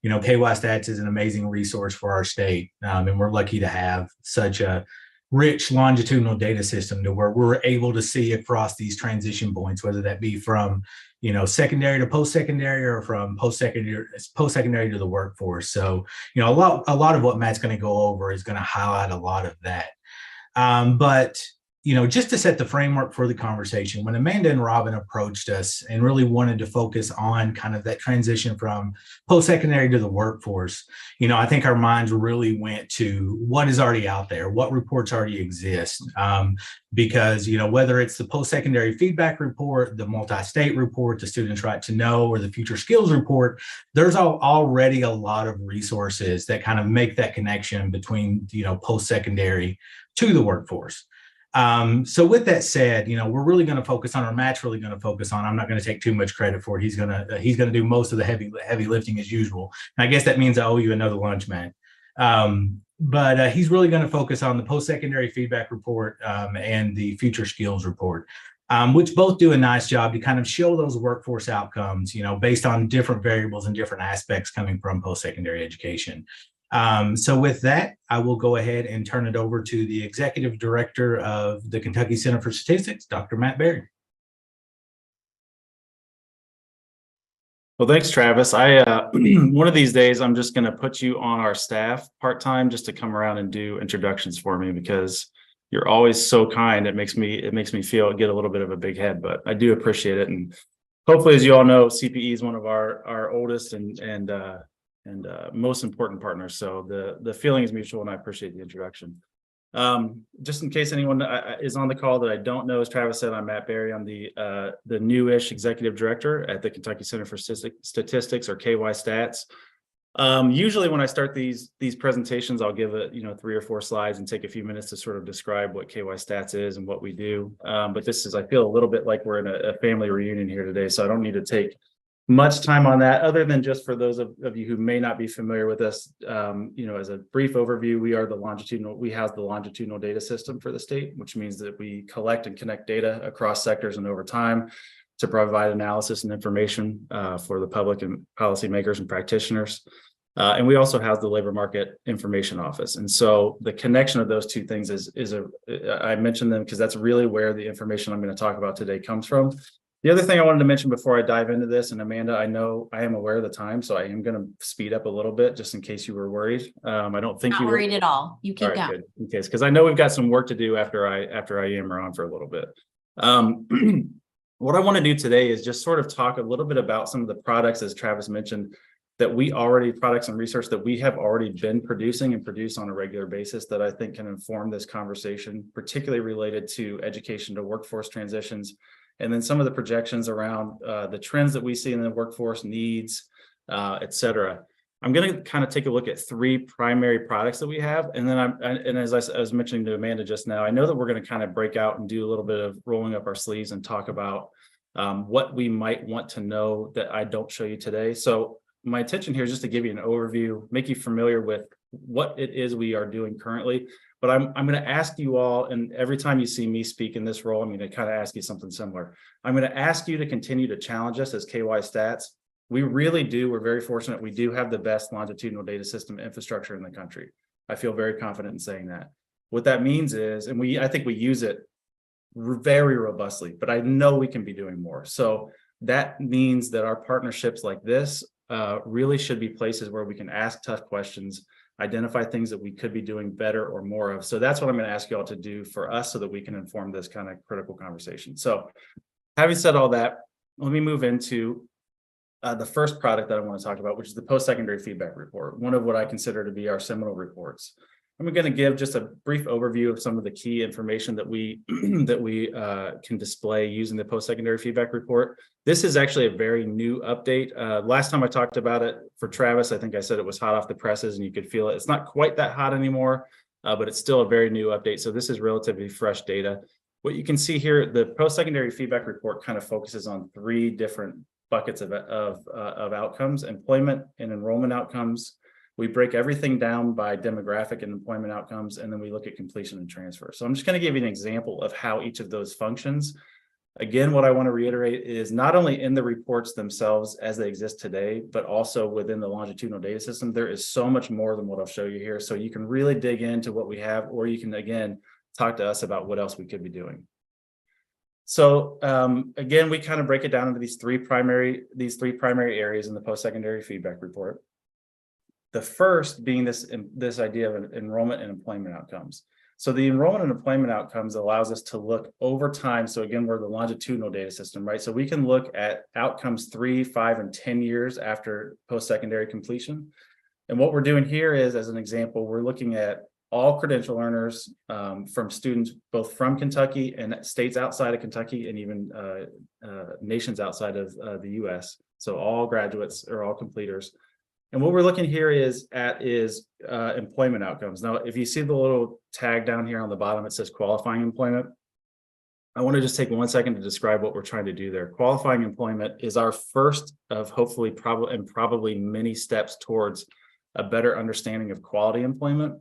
You know, KY Stats is an amazing resource for our state, and we're lucky to have such a rich longitudinal data system to where we're able to see across these transition points, whether that be from, you know, secondary to post-secondary or from post-secondary to the workforce. So, you know, a lot of what Matt's going to go over is going to highlight a lot of that. But you know, just to set the framework for the conversation, when Amanda and Robin approached us and really wanted to focus on kind of that transition from post-secondary to the workforce, you know, I think our minds really went to what is already out there, what reports already exist. Because, you know, whether it's the post-secondary feedback report, the multi-state report, the Students' Right to Know, or the Future Skills report, there's already a lot of resources that kind of make that connection between, you know, post-secondary to the workforce. So with that said, you know, we're really going to focus on, or Matt's really going to focus on, I'm not going to take too much credit for it. He's going to do most of the heavy lifting as usual. And I guess that means I owe you another lunch, Matt. But he's really going to focus on the post-secondary feedback report and the future skills report, which both do a nice job to kind of show those workforce outcomes, you know, based on different variables and different aspects coming from post-secondary education. So with that, I will go ahead and turn it over to the Executive Director of the Kentucky Center for Statistics, Dr. Matt Berry. Well, thanks, Travis. One of these days, I'm just going to put you on our staff part-time just to come around and do introductions for me, because you're always so kind. It makes me get a little bit of a big head, but I do appreciate it. And hopefully, as you all know, CPE is one of our oldest and most important partners. So the feeling is mutual, and I appreciate the introduction. Just in case anyone is on the call that I don't know, as Travis said, I'm Matt Berry. I'm the newish executive director at the Kentucky Center for Statistics, or KY Stats. Usually when I start these presentations, I'll give 3 or 4 slides and take a few minutes to sort of describe what KY Stats is and what we do. But I feel a little bit like we're in a family reunion here today, so I don't need to take much time on that, other than just for those of you who may not be familiar with us, as a brief overview, we house the longitudinal data system for the state, which means that we collect and connect data across sectors and over time to provide analysis and information for the public and policymakers and practitioners. And we also house the Labor Market Information Office. And so the connection of those two things I mentioned them because that's really where the information I'm going to talk about today comes from. The other thing I wanted to mention before I dive into this, and Amanda, I know I am aware of the time, so I am going to speed up a little bit just in case you were worried. I don't think Not worried at all. You keep going. In case, because I know we've got some work to do after I am around for a little bit. What I want to do today is just sort of talk a little bit about some of the products, as Travis mentioned, products and research that we have already been producing and produce on a regular basis that I think can inform this conversation, particularly related to education to workforce transitions. And then some of the projections around the trends that we see in the workforce needs, et cetera. I'm going to kind of take a look at 3 primary products that we have. And then as I was mentioning to Amanda just now, I know that we're going to kind of break out and do a little bit of rolling up our sleeves and talk about what we might want to know that I don't show you today. So my intention here is just to give you an overview, make you familiar with what it is we are doing currently. But I'm going to ask you all, and every time you see me speak in this role, I'm going to kind of ask you something similar. I'm going to ask you to continue to challenge us as KY Stats. We're very fortunate. We do have the best longitudinal data system infrastructure in the country. I feel very confident in saying that. What that means is, and I think we use it very robustly, but I know we can be doing more. So that means that our partnerships like this really should be places where we can ask tough questions, identify things that we could be doing better or more of. So that's what I'm going to ask you all to do for us so that we can inform this kind of critical conversation. So having said all that, let me move into the first product that I want to talk about, which is the post-secondary feedback report, one of what I consider to be our seminal reports. I'm going to give just a brief overview of some of the key information that we can display using the post-secondary feedback report. This is actually a very new update. Last time I talked about it for Travis, I think I said it was hot off the presses and you could feel it. It's not quite that hot anymore, but it's still a very new update. So this is relatively fresh data. What you can see here, the post-secondary feedback report kind of focuses on 3 different buckets of outcomes: employment and enrollment outcomes. We break everything down by demographic and employment outcomes, and then we look at completion and transfer. So I'm just going to give you an example of how each of those functions. Again, what I want to reiterate is not only in the reports themselves as they exist today, but also within the longitudinal data system, there is so much more than what I'll show you here. So you can really dig into what we have, or you can, again, talk to us about what else we could be doing. So again, we kind of break it down into these three primary areas in the post-secondary feedback report. The first being this idea of enrollment and employment outcomes. So the enrollment and employment outcomes allows us to look over time. So again, we're the longitudinal data system, right? So we can look at outcomes 3, 5, and 10 years after post-secondary completion. And what we're doing here is, as an example, we're looking at all credential earners from students both from Kentucky and states outside of Kentucky, and even nations outside of the US. So all graduates or all completers. And what we're looking here is employment outcomes. Now, if you see the little tag down here on the bottom, it says qualifying employment. I want to just take 1 second to describe what we're trying to do there. Qualifying employment is our first of hopefully probably many steps towards a better understanding of quality employment.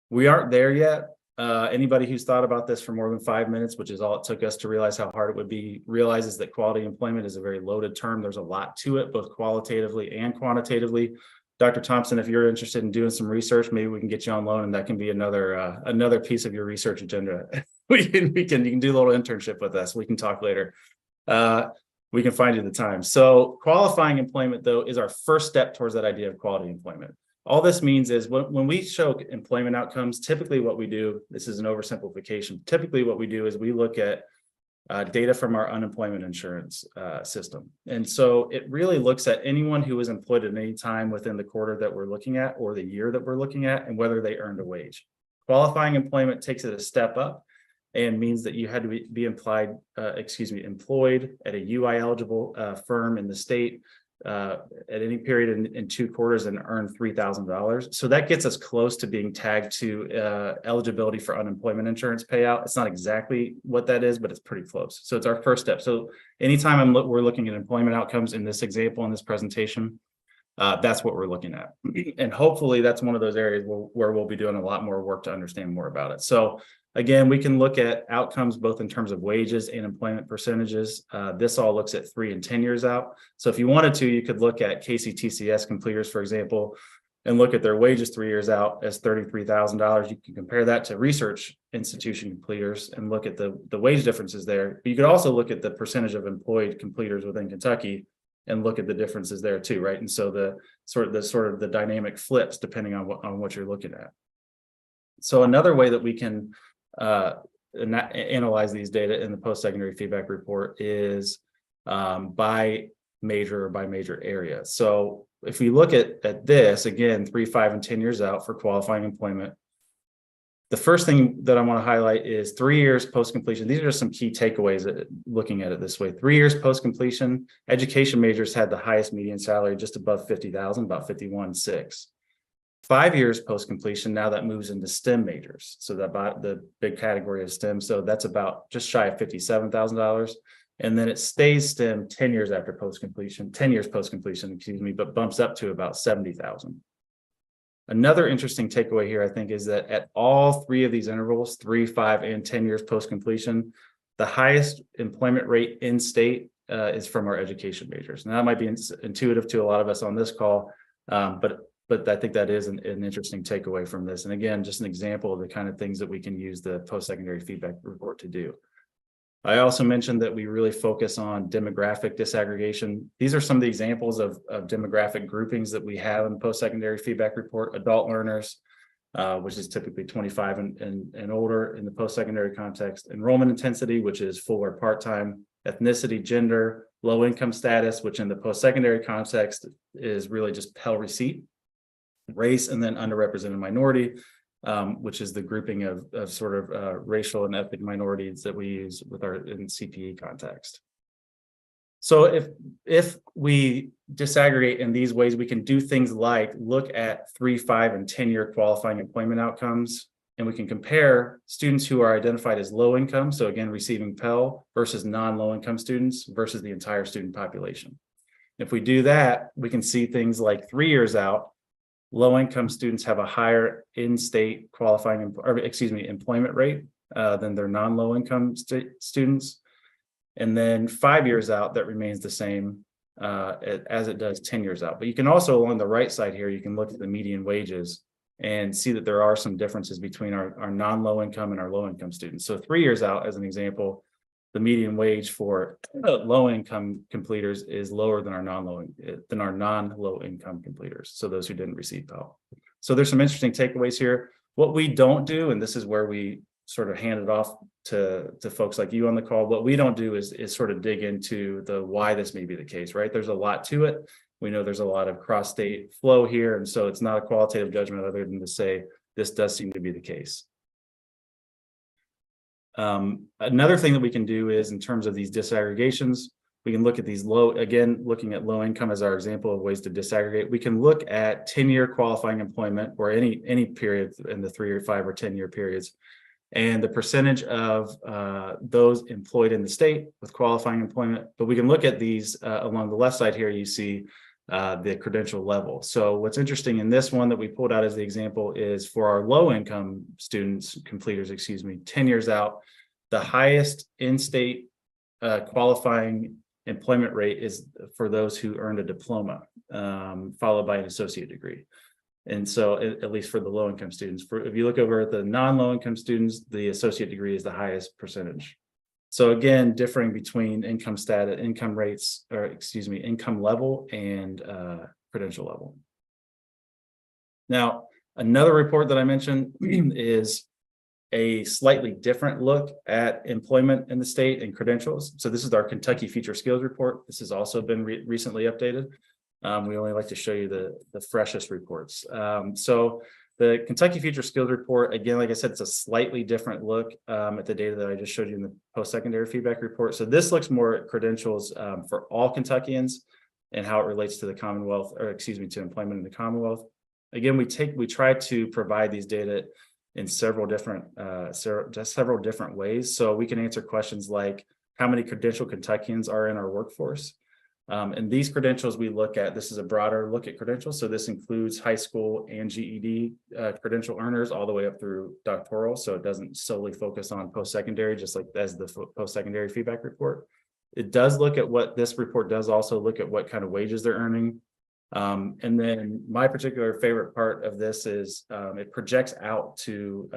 We aren't there yet. Anybody who's thought about this for more than 5 minutes, which is all it took us to realize how hard it would be, realizes that quality employment is a very loaded term. There's a lot to it, both qualitatively and quantitatively. Dr. Thompson, if you're interested in doing some research, maybe we can get you on loan, and that can be another piece of your research agenda. You can do a little internship with us. We can talk later. We can find you the time. So qualifying employment, though, is our first step towards that idea of quality employment. All this means is when we show employment outcomes, typically what we do, this is an oversimplification, typically what we do is we look at data from our unemployment insurance system. And so it really looks at anyone who was employed at any time within the quarter that we're looking at or the year that we're looking at, and whether they earned a wage. Qualifying employment takes it a step up and means that you had to be employed at a UI eligible firm in the state at any period in 2 quarters and earn $3,000. So that gets us close to being tagged to eligibility for unemployment insurance payout. It's not exactly what that is, but it's pretty close. So it's our first step. So anytime we're looking at employment outcomes in this example, in this presentation, that's what we're looking at. And hopefully that's one of those areas where we'll be doing a lot more work to understand more about it. So again, we can look at outcomes both in terms of wages and employment percentages. This all looks at 3 and 10 years out. So if you wanted to, you could look at KCTCS completers, for example, and look at their wages 3 years out as $33,000. You can compare that to research institution completers and look at the wage differences there. But you could also look at the percentage of employed completers within Kentucky and look at the differences there too, right? And so the dynamic flips depending on what you're looking at. So another way that we can analyze these data in the post-secondary feedback report is by major area. So if we look at this, again, 3, 5, and 10 years out for qualifying employment, the first thing that I want to highlight is 3 years post-completion. These are some key takeaways looking at it this way. 3 years post-completion, education majors had the highest median salary, just above $50,000, about $51,600. 5 years post-completion, now that moves into STEM majors. So the big category of STEM. So that's about just shy of $57,000. And then it stays STEM 10 years after post-completion, 10 years post-completion, but bumps up to about $70,000. Another interesting takeaway here, I think, is that at all 3 of these intervals, 3, 5, and 10 years post-completion, the highest employment rate in state is from our education majors. Now that might be intuitive to a lot of us on this call, but I think that is an interesting takeaway from this. And again, just an example of the kind of things that we can use the post-secondary feedback report to do. I also mentioned that we really focus on demographic disaggregation. These are some of the examples of demographic groupings that we have in the post-secondary feedback report. Adult learners, which is typically 25 and older in the post-secondary context. Enrollment intensity, which is full or part-time. Ethnicity, gender, low income status, which in the post-secondary context is really just Pell Receipt. Race, and then underrepresented minority, which is the grouping of racial and ethnic minorities that we use in CPE context. So if we disaggregate in these ways, we can do things like look at 3, 5, and 10-year qualifying employment outcomes, and we can compare students who are identified as low income, so again, receiving Pell, versus non-low income students versus the entire student population. If we do that, we can see things like 3 years out, low-income students have a higher in-state employment rate than their non-low-income students. And then 5 years out, that remains the same as it does 10 years out. But you can also, on the right side here, you can look at the median wages and see that there are some differences between our non-low income and our low income students. So 3 years out, as an example, the median wage for low income completers is lower than our non-low income completers. So those who didn't receive Pell. So there's some interesting takeaways here. What we don't do, and this is where we sort of hand it off to folks like you on the call, what we don't do is sort of dig into the why this may be the case, right? There's a lot to it. We know there's a lot of cross-state flow here, and so it's not a qualitative judgment other than to say this does seem to be the case. Another thing that we can do is, in terms of these disaggregations, we can look at these looking at low income as our example of ways to disaggregate. We can look at 10-year qualifying employment, or any period in the 3 or 5 or 10-year periods, and the percentage of those employed in the state with qualifying employment. But we can look at these along the left side here, you see the credential level. So what's interesting in this one that we pulled out as the example is for our low income students, completers, 10 years out, the highest in-state qualifying employment rate is for those who earned a diploma, followed by an associate degree. And so at least for the low income students, if you look over at the non-low income students, the associate degree is the highest percentage. So again, differing between income status, income rates, or income level and credential level. Now, another report that I mentioned is a slightly different look at employment in the state and credentials. So this is our Kentucky Future Skills Report. This has also been recently updated. We only like to show you the freshest reports. So the Kentucky Future Skills Report, again, like I said, it's a slightly different look at the data that I just showed you in the post-secondary feedback report. So this looks more at credentials for all Kentuckians and how it relates to the Commonwealth, or to employment in the Commonwealth. Again, we try to provide these data in several different ways. So we can answer questions like, how many credentialed Kentuckians are in our workforce? And these credentials we look at, this is a broader look at credentials. So this includes high school and GED credential earners all the way up through doctoral. So it doesn't solely focus on post-secondary, just like as the post-secondary feedback report. It does look at what this report does also look at what kind of wages they're earning. And then my particular favorite part of this is it projects out to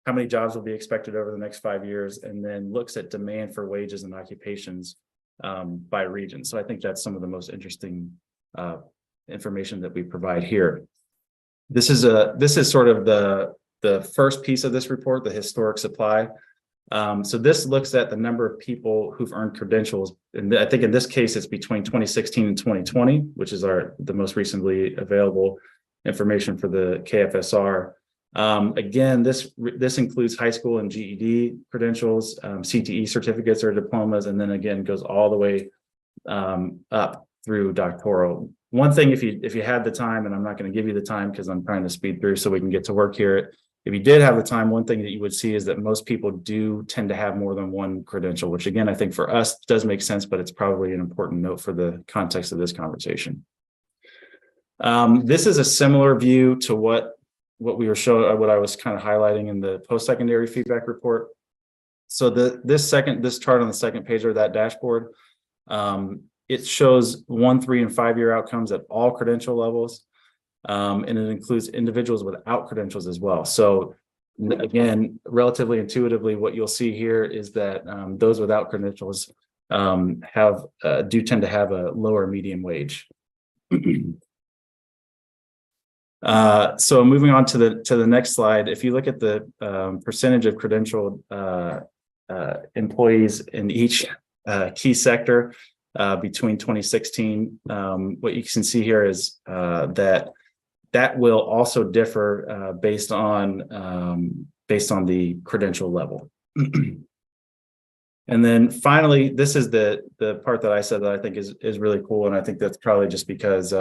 how many jobs will be expected over the next 5 years, and then looks at demand for wages and occupations by region. So I think that's some of the most interesting information that we provide here. This is sort of the first piece of this report, the historic supply. So this looks at the number of people who've earned credentials, and I think in this case it's between 2016 and 2020, which is the most recently available information for the KFSR. Again, this includes high school and GED credentials, CTE certificates or diplomas, and then again goes all the way up through doctoral. One thing, if you had the time, and I'm not going to give you the time because I'm trying to speed through so we can get to work here. If you did have the time, one thing that you would see is that most people do tend to have more than one credential, which again, I think for us does make sense, but it's probably an important note for the context of this conversation. This is a similar view to what we were showing, what I was kind of highlighting in the post-secondary feedback report. So this chart on the second page of that dashboard, it shows 1, 3, and 5 year outcomes at all credential levels. And it includes individuals without credentials as well. So again, relatively intuitively, what you'll see here is that those without credentials do tend to have a lower median wage. So moving on to the next slide, if you look at the percentage of credentialed employees in each key sector between 2016, what you can see here is that will also differ based on the credential level. And then finally, this is the part that I said that I think is really cool, and I think that's probably just because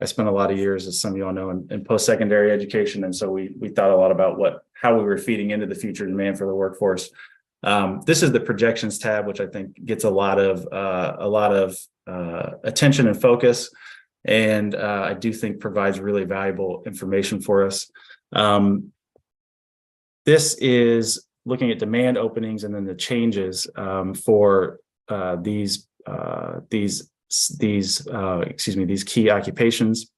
I spent a lot of years, as some of y'all know, in post-secondary education, and so we thought a lot about how we were feeding into the future demand for the workforce. This is the projections tab, which I think gets a lot of attention and focus, and I do think provides really valuable information for us. This is looking at demand openings and then the changes for these key occupations.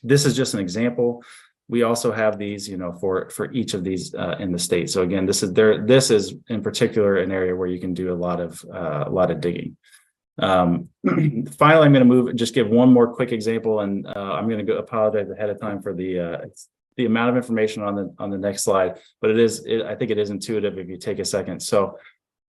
This is just an example. We also have these, for each of these in the state. So again, this is in particular an area where you can do a lot of digging. Finally, I'm going to just give one more quick example, and I'm going to apologize ahead of time for the amount of information on the next slide, but I think it is intuitive if you take a second. So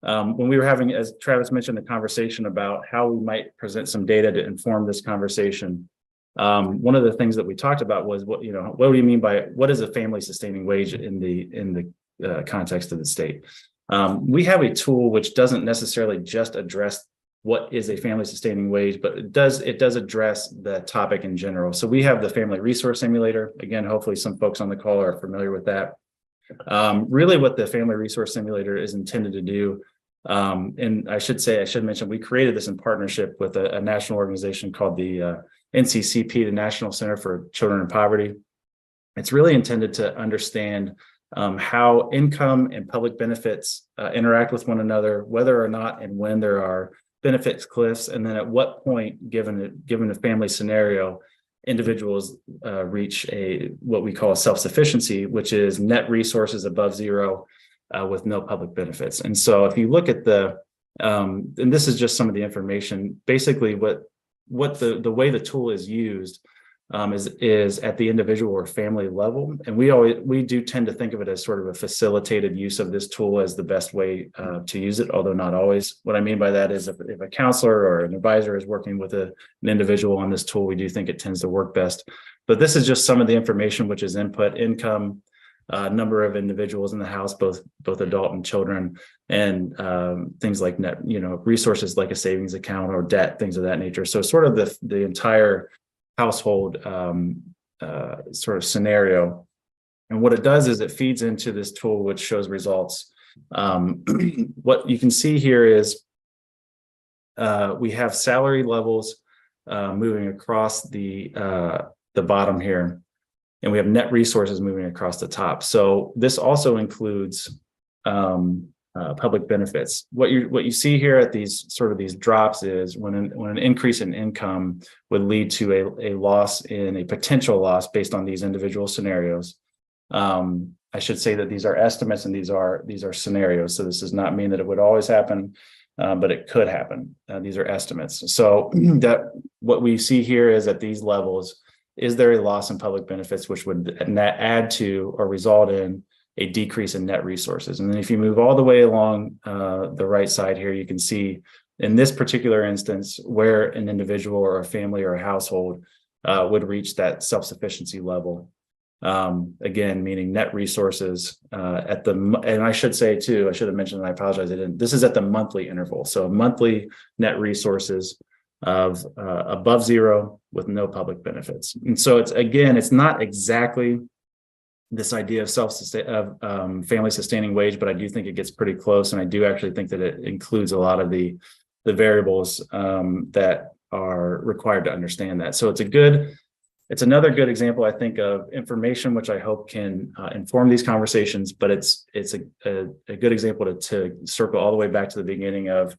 when we were having, as Travis mentioned, the conversation about how we might present some data to inform this conversation, one of the things that we talked about was what do you mean by what is a family sustaining wage in the context of the state? We have a tool which doesn't necessarily just address what is a family sustaining wage, but it does address the topic in general. So we have the Family Resource Simulator. Again, hopefully some folks on the call are familiar with that. Really what the Family Resource Simulator is intended to do, and I should mention, we created this in partnership with a national organization called the NCCP, the National Center for Children in Poverty. It's really intended to understand how income and public benefits interact with one another, whether or not and when there are benefits cliffs, and then at what point, given a family scenario, individuals reach what we call self-sufficiency, which is net resources above zero with no public benefits. And so if you look at and this is just some of the information, basically what the way the tool is used is at the individual or family level. And we do tend to think of it as sort of a facilitated use of this tool as the best way to use it, although not always. What I mean by that is if a counselor or an advisor is working with an individual on this tool, we do think it tends to work best. But this is just some of the information, which is input, income, number of individuals in the house, both adult and children, and things like net, resources like a savings account or debt, things of that nature. So sort of the entire household sort of scenario. And what it does is it feeds into this tool, which shows results. What you can see here is we have salary levels moving across the bottom here, and we have net resources moving across the top. So this also includes public benefits. What you see here at these drops is when an increase in income would lead to a potential loss based on these individual scenarios. I should say that these are estimates and these are scenarios. So this does not mean that it would always happen, but it could happen. These are estimates. So that what we see here is at these levels, is there a loss in public benefits, which would add to or result in a decrease in net resources? And then if you move all the way along the right side here, you can see in this particular instance where an individual or a family or a household would reach that self-sufficiency level. Again, meaning net resources and I should say too, I should have mentioned, and I apologize, I didn't. This is at the monthly interval. So monthly net resources of above zero with no public benefits. And so it's not exactly this idea of family sustaining wage, but I do think it gets pretty close, and I do actually think that it includes a lot of the variables that are required to understand that. So it's another good example, I think, of information which I hope can inform these conversations, but it's a good example to circle all the way back to the beginning of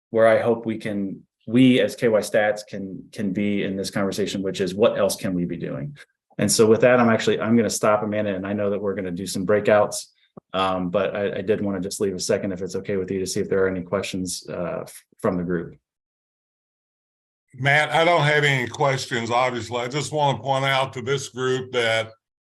where I hope we as KY Stats can be in this conversation, which is what else can we be doing? And so with that, I'm going to stop, Amanda, and I know that we're going to do some breakouts, but I did want to just leave a second, if it's okay with you, to see if there are any questions from the group. Matt, I don't have any questions, obviously. I just want to point out to this group that,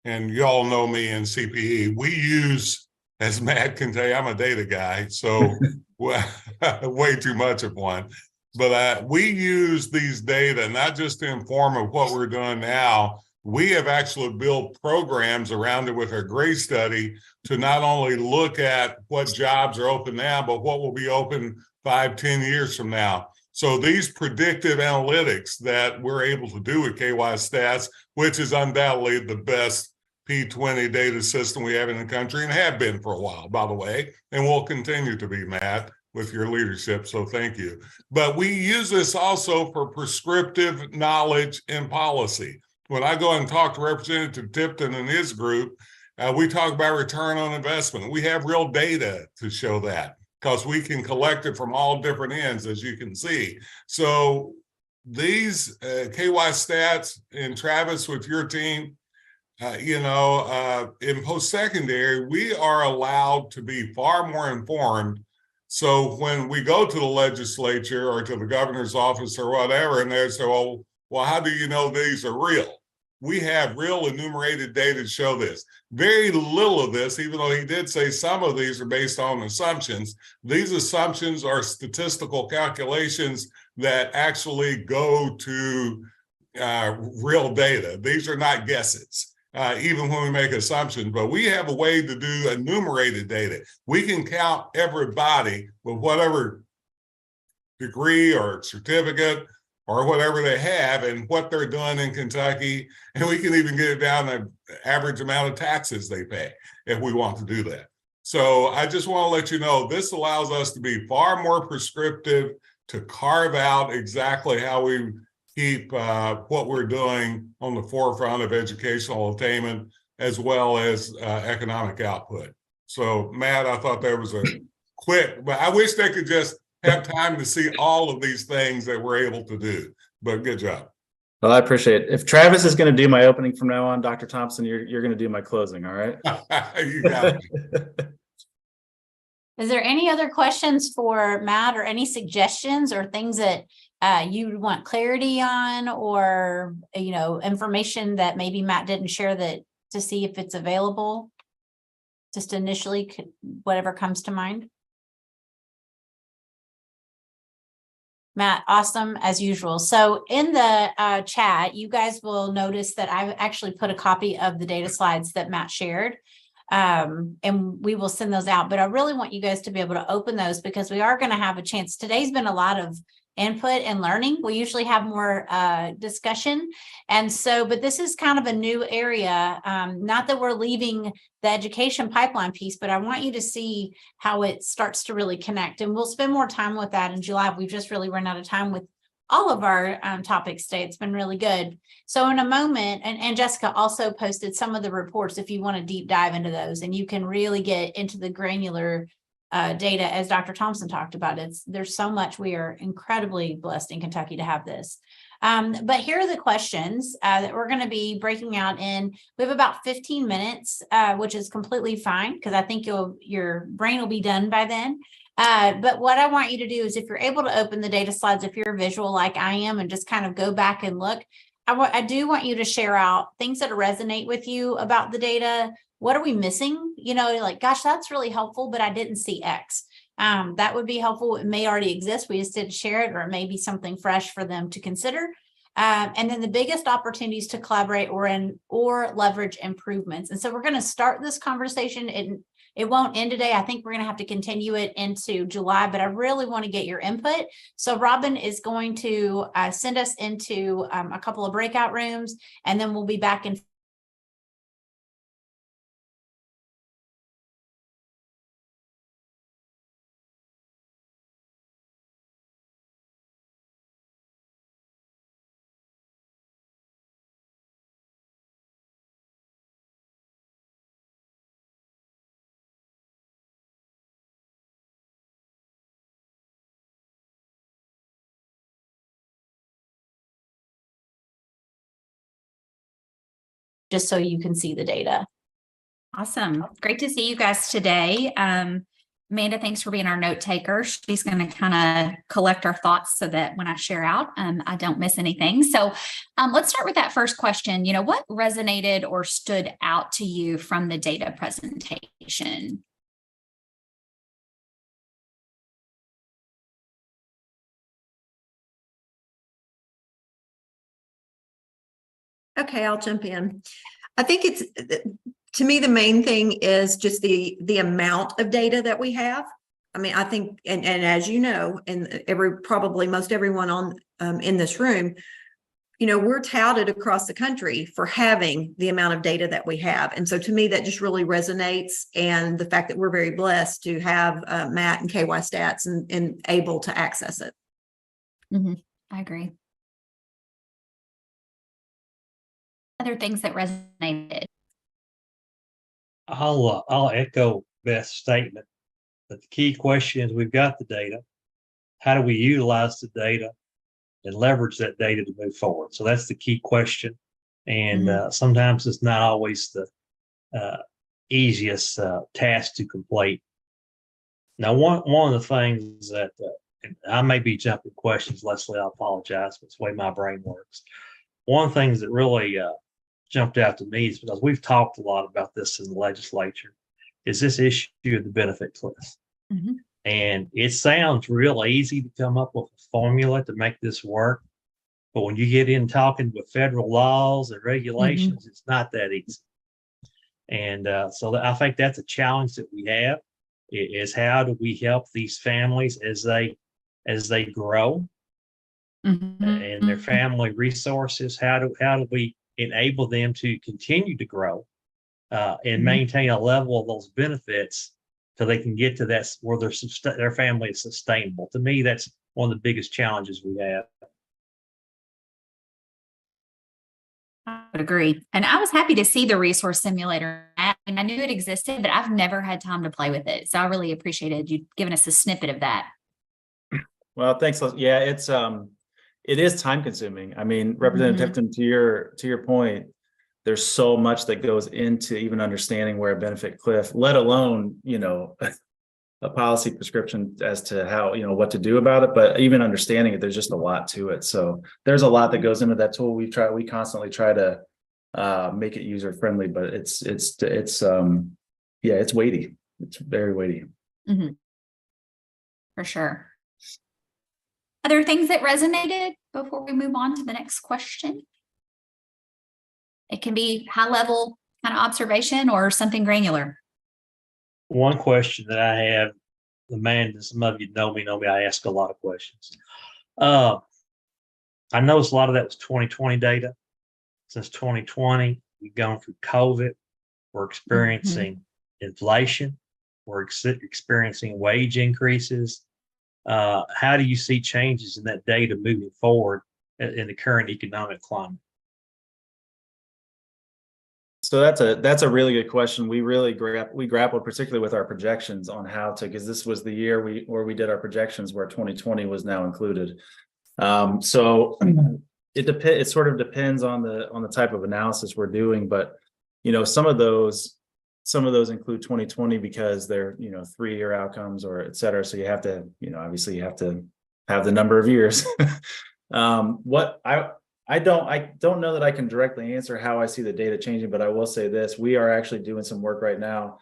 and y'all know me in CPE, we use, as Matt can tell you, I'm a data guy, so way too much of one. But we use these data not just to inform of what we're doing now. We have actually built programs around it with our GRACE study to not only look at what jobs are open now, but what will be open 5-10 years from now. So these predictive analytics that we're able to do with KY Stats, which is undoubtedly the best P20 data system we have in the country, and have been for a while, by the way, and will continue to be, Matt, with your leadership. So thank you. But we use this also for prescriptive knowledge and policy. When I go and talk to Representative Tipton and his group, We talk about return on investment. We have real data to show that because we can collect it from all different ends, as you can see. So these KY stats, and Travis, with your team, in post-secondary, we are allowed to be far more informed. So when we go to the legislature or to the governor's office or whatever, and they say, well, how do you know these are real? We have real enumerated data to show this. Very little of this, even though he did say some of these are based on assumptions. These assumptions are statistical calculations that actually go to real data. These are not guesses. Even when we make assumptions, but we have a way to do enumerated data. We can count everybody with whatever degree or certificate or whatever they have and what they're doing in Kentucky. And we can even get it down to the average amount of taxes they pay if we want to do that. So I just want to let you know, this allows us to be far more prescriptive, to carve out exactly how we keep what we're doing on the forefront of educational attainment as well as economic output. So Matt, I thought that was a quick, but I wish they could just have time to see all of these things that we're able to do, but good job. Well, I appreciate it. If Travis is going to do my opening from now on, Dr. Thompson, you're going to do my closing. All right. You got it. Is there any other questions for Matt or any suggestions or things that you want clarity on, or, information that maybe Matt didn't share that to see if it's available? Just initially, whatever comes to mind. Matt, awesome as usual. So in the chat, you guys will notice that I've actually put a copy of the data slides that Matt shared. And we will send those out, but I really want you guys to be able to open those because we are going to have a chance. Today's been a lot of input and learning. We usually have more discussion. And so, but this is kind of a new area. Not that we're leaving the education pipeline piece, but I want you to see how it starts to really connect. And we'll spend more time with that in July. We've just really run out of time with all of our topics today. It's been really good. So in a moment, and Jessica also posted some of the reports if you want to deep dive into those, and you can really get into the granular data as Dr. Thompson talked about. There's so much. We are incredibly blessed in Kentucky to have this. But here are the questions that we're going to be breaking out in. We have about 15 minutes, which is completely fine because I think your brain will be done by then. But what I want you to do is, if you're able to open the data slides, if you're visual like I am, and just kind of go back and look, I do want you to share out things that resonate with you about the data. What are we missing? Like, gosh, that's really helpful, but I didn't see X. That would be helpful. It may already exist. We just didn't share it, or it may be something fresh for them to consider. And then the biggest opportunities to collaborate or leverage improvements. And so we're going to start this conversation. It won't end today. I think we're going to have to continue it into July, but I really want to get your input. So Robin is going to send us into a couple of breakout rooms, and then we'll be back in. Just so you can see the data. Awesome. Great to see you guys today. Amanda, thanks for being our note taker. She's going to kind of collect our thoughts so that when I share out, I don't miss anything. So let's start with that first question. What resonated or stood out to you from the data presentation? Okay, I'll jump in. I think to me, the main thing is just the amount of data that we have. I mean, I think, and as you know, and probably most everyone on in this room, we're touted across the country for having the amount of data that we have. And so to me, that just really resonates. And the fact that we're very blessed to have Matt and KY Stats and able to access it. Mm-hmm. I agree. Other things that resonated. I'll echo Beth's statement that the key question is we've got the data. How do we utilize the data and leverage that data to move forward? So that's the key question. And sometimes it's not always the easiest task to complete. Now, one of the things that and I may be jumping questions, Leslie, I apologize, but it's the way my brain works. One of the things that really jumped out to me is because we've talked a lot about this in the legislature, is this issue of the benefit cliff. And it sounds real easy to come up with a formula to make this work. But when you get in talking with federal laws and regulations, it's not that easy. And so I think that's a challenge that we have is how do we help these families as they grow and their family resources? How do we enable them to continue to grow and maintain a level of those benefits so they can get to that where their family is sustainable? To me, that's one of the biggest challenges we have. I would agree. And I was happy to see the resource simulator. I knew it existed, but I've never had time to play with it. So I really appreciated you giving us a snippet of that. Well, thanks. Yeah, it is time consuming. I mean, Representative Tipton, to your point, there's so much that goes into even understanding where a benefit cliff, let alone, a policy prescription as to how, what to do about it, but even understanding it, there's just a lot to it. So there's a lot that goes into that tool. We constantly try to make it user friendly, but it's weighty. It's very weighty. For sure. Other things that resonated before we move on to the next question? It can be high level kind of observation or something granular. One question that I have, Amanda, some of you know me, I ask a lot of questions. I noticed a lot of that was 2020 data. Since 2020, we've gone through COVID. We're experiencing inflation. We're experiencing wage increases. How do you see changes in that data moving forward in the current economic climate? So that's a really good question. We really grappled particularly with our projections on how to, because this was the year where we did our projections where 2020 was now included. So it sort of depends on the type of analysis we're doing, but some of those include 2020 because they're 3-year outcomes or et cetera. So you have to obviously you have to have the number of years. I don't know that I can directly answer how I see the data changing, but I will say this: we are actually doing some work right now,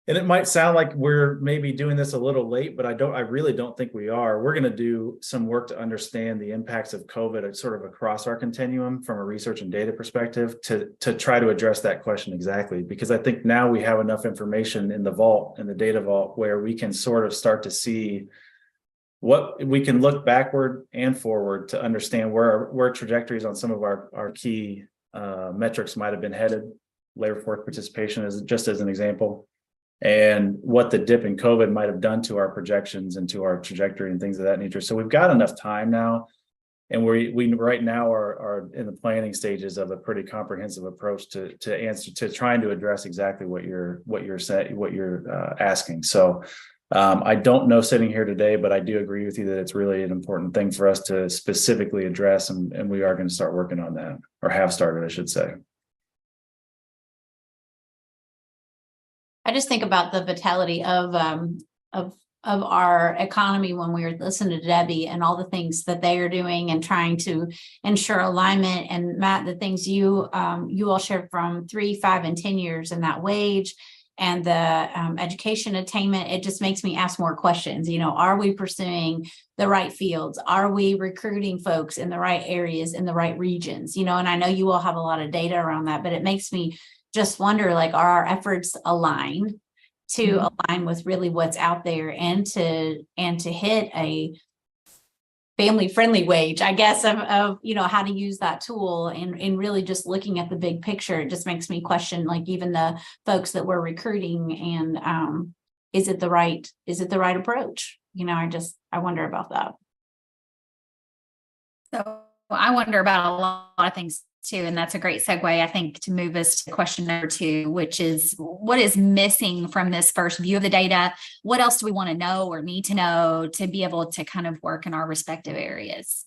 and it might sound like we're maybe doing this a little late, but I really don't think we are. We're going to do some work to understand the impacts of COVID sort of across our continuum from a research and data perspective to try to address that question exactly, because I think now we have enough information in the data vault where we can sort of start to see what we can look backward and forward to understand where trajectories on some of our key metrics might have been headed. Labor force participation is just as an example, and what the dip in COVID might have done to our projections and to our trajectory and things of that nature. So we've got enough time now, and we right now are in the planning stages of a pretty comprehensive approach to trying to address exactly what you're asking. So. I don't know sitting here today, but I do agree with you that it's really an important thing for us to specifically address, and we are going to start working on that, or have started, I should say. I just think about the vitality of our economy when we were listening to Debbie and all the things that they are doing and trying to ensure alignment. And Matt, the things you all shared from 3, 5, and 10 years and that wage and the education attainment, it just makes me ask more questions. Are we pursuing the right fields? Are we recruiting folks in the right areas, in the right regions? And I know you all have a lot of data around that, but it makes me just wonder, are our efforts aligned to align with really what's out there and to hit a family-friendly wage, I guess, of how to use that tool and really just looking at the big picture. It just makes me question, even the folks that we're recruiting, and is it the right approach? I wonder about that. So I wonder about a lot of things too. And that's a great segue, I think, to move us to question number 2, which is what is missing from this first view of the data? What else do we want to know or need to know to be able to kind of work in our respective areas?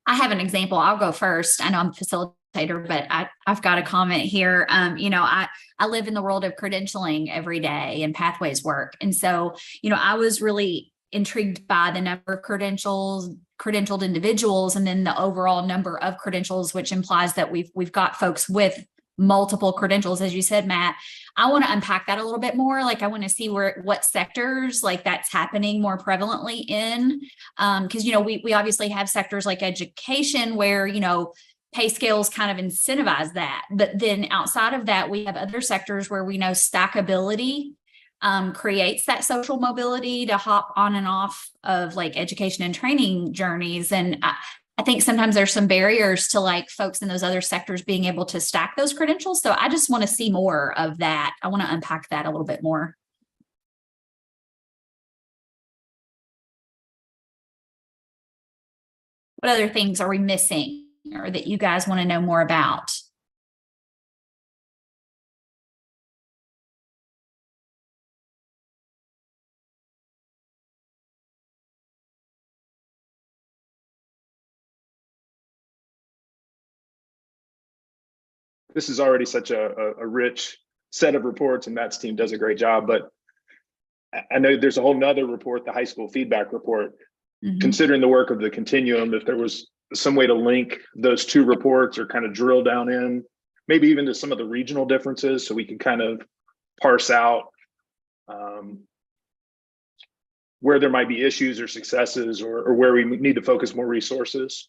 I have an example. I'll go first. I know I'm a facilitator, but I've got a comment here. I live in the world of credentialing every day and pathways work. And so, I was really intrigued by the number of credentialed individuals, and then the overall number of credentials, which implies that we've got folks with multiple credentials, as you said, Matt. I want to unpack that a little bit more. Like, I want to see what sectors like that's happening more prevalently in, because, we obviously have sectors like education where, pay scales kind of incentivize that. But then outside of that, we have other sectors where we know stackability creates that social mobility to hop on and off of like education and training journeys. And I think sometimes there's some barriers to like folks in those other sectors being able to stack those credentials. So I just want to see more of that. I want to unpack that a little bit more. What other things are we missing or that you guys want to know more about? This is already such a rich set of reports, and Matt's team does a great job. But I know there's a whole nother report, the high school feedback report, considering the work of the Continuum, if there was some way to link those 2 reports or kind of drill down in, maybe even to some of the regional differences, so we can kind of parse out where there might be issues or successes, or where we need to focus more resources.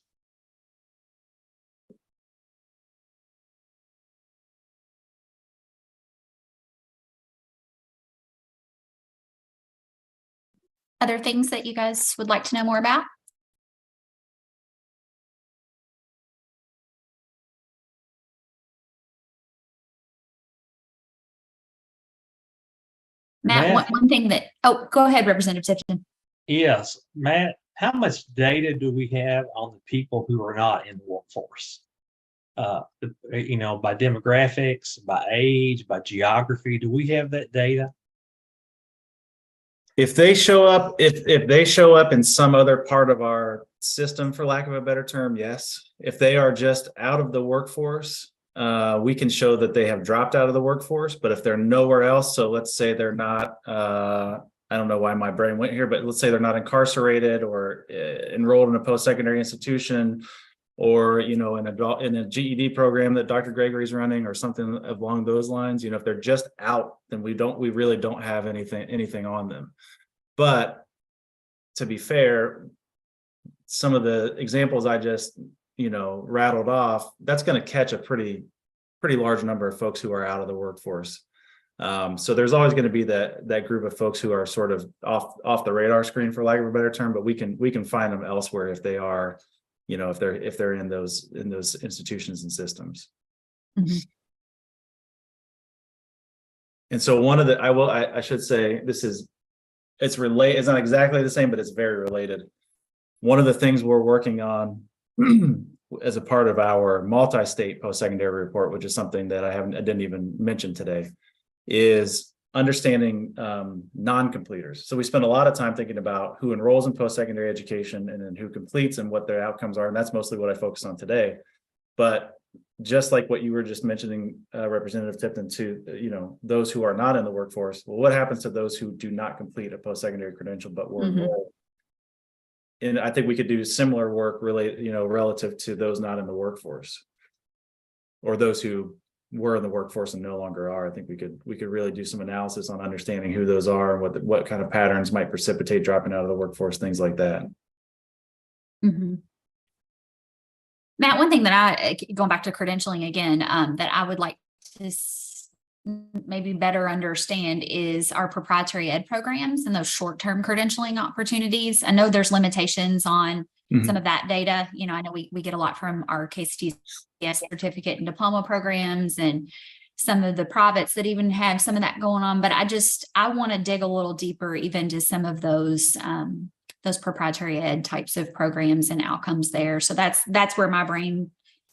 Other things that you guys would like to know more about? Matt, one thing that, go ahead, Representative Tipton. Yes, Matt, how much data do we have on the people who are not in the workforce? By demographics, by age, by geography, do we have that data? If they show up, if they show up in some other part of our system, for lack of a better term, yes. If they are just out of the workforce, we can show that they have dropped out of the workforce. But if they're nowhere else, so let's say they're not, I don't know why my brain went here, but let's say they're not incarcerated or enrolled in a post-secondary institution, or in a GED program that Dr. Gregory's running, or something along those lines. If they're just out, then we really don't have anything on them. But to be fair, some of the examples I just rattled off, that's going to catch a pretty large number of folks who are out of the workforce. So there's always going to be that group of folks who are sort of off the radar screen, for lack of a better term, but we can find them elsewhere if they are, if they're in those institutions and systems. Mm-hmm. And so one of the, I should say, it's not exactly the same, but it's very related. One of the things we're working on as a part of our multi-state post-secondary report, which is something that I didn't even mention today, is understanding non-completers. So we spend a lot of time thinking about who enrolls in post-secondary education and then who completes and what their outcomes are. And that's mostly what I focus on today. But just like what you were just mentioning, Representative Tipton, to those who are not in the workforce, well, what happens to those who do not complete a post-secondary credential but were enrolled? And I think we could do similar work relative to those not in the workforce, or those who were in the workforce and no longer are. I think we could really do some analysis on understanding who those are and what kind of patterns might precipitate dropping out of the workforce, things like that. Mm-hmm. Matt, one thing that going back to credentialing again, that I would like to maybe better understand is our proprietary ed programs and those short-term credentialing opportunities. I know there's limitations on some of that data. I know we get a lot from our KCTS certificate and diploma programs, and some of the privates that even have some of that going on. But I want to dig a little deeper even to some of those proprietary ed types of programs and outcomes there. So that's where my brain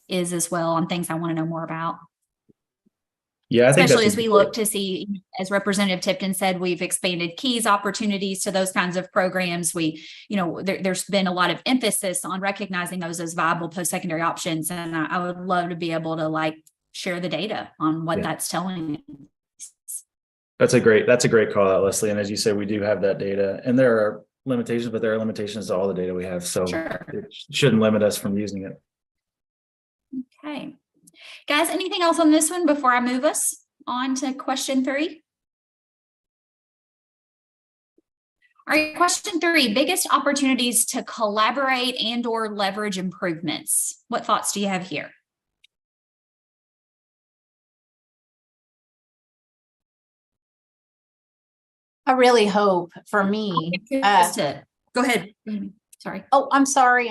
is as well on things I want to know more about. Yeah, I think Especially that's as we look to see, as Representative Tipton said, we've expanded keys opportunities to those kinds of programs. There's been a lot of emphasis on recognizing those as viable post-secondary options. And I would love to be able to share the data on what that's telling us. That's a great call out, Leslie. And as you say, we do have that data, and there are limitations, but there are limitations to all the data we have. So Sure. It shouldn't limit us from using it. Okay. Guys, anything else on this one before I move us on to question 3? All right, question 3, biggest opportunities to collaborate and or leverage improvements. What thoughts do you have here? I really hope for me. Go ahead. Sorry. Oh, I'm sorry.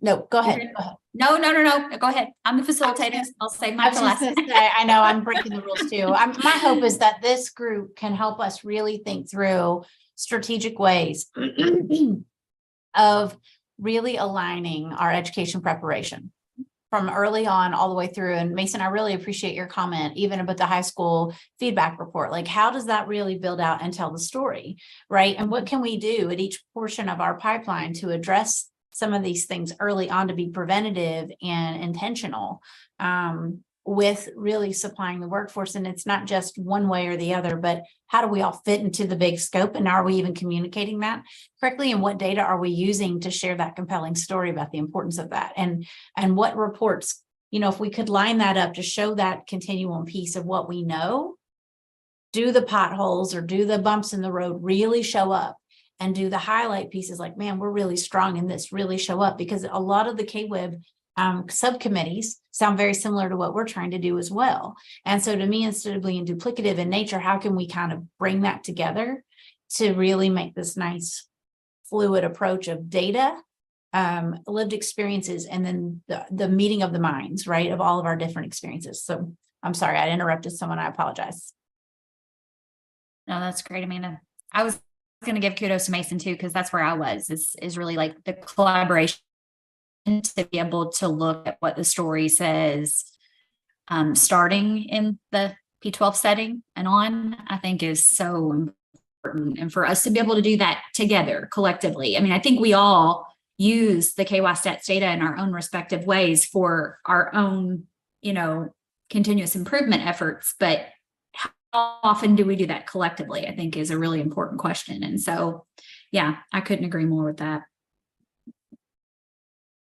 No, go ahead. Go ahead. No. Go ahead. I'm the facilitator. I'll save I my was just last. gonna say, I know I'm breaking the rules too. My hope is that this group can help us really think through strategic ways of really aligning our education preparation from early on all the way through. And Mason, I really appreciate your comment, even about the high school feedback report. Like, how does that really build out and tell the story, right? And what can we do at each portion of our pipeline to address some of these things early on to be preventative and intentional with really supplying the workforce? And it's not just one way or the other, but how do we all fit into the big scope? And are we even communicating that correctly? And what data are we using to share that compelling story about the importance of that? And what reports, if we could line that up to show that continuum piece of what we know, do the potholes or do the bumps in the road really show up? And do the highlight pieces like, man, we're really strong in this, really show up? Because a lot of the KWIB subcommittees sound very similar to what we're trying to do as well. And so to me, instead of being duplicative in nature, how can we kind of bring that together to really make this nice fluid approach of data, lived experiences, and then the meeting of the minds, right, of all of our different experiences. So I'm sorry, I interrupted someone. I apologize. No, that's great, Amanda. I was going to give kudos to Mason too, because that's where I was, is really like the collaboration to be able to look at what the story says, starting in the P12 setting and on, I think is so important. And for us to be able to do that together collectively. I mean, I think we all use the KY stats data in our own respective ways for our own, continuous improvement efforts, but how often do we do that collectively? I think is a really important question. And so, yeah, I couldn't agree more with that.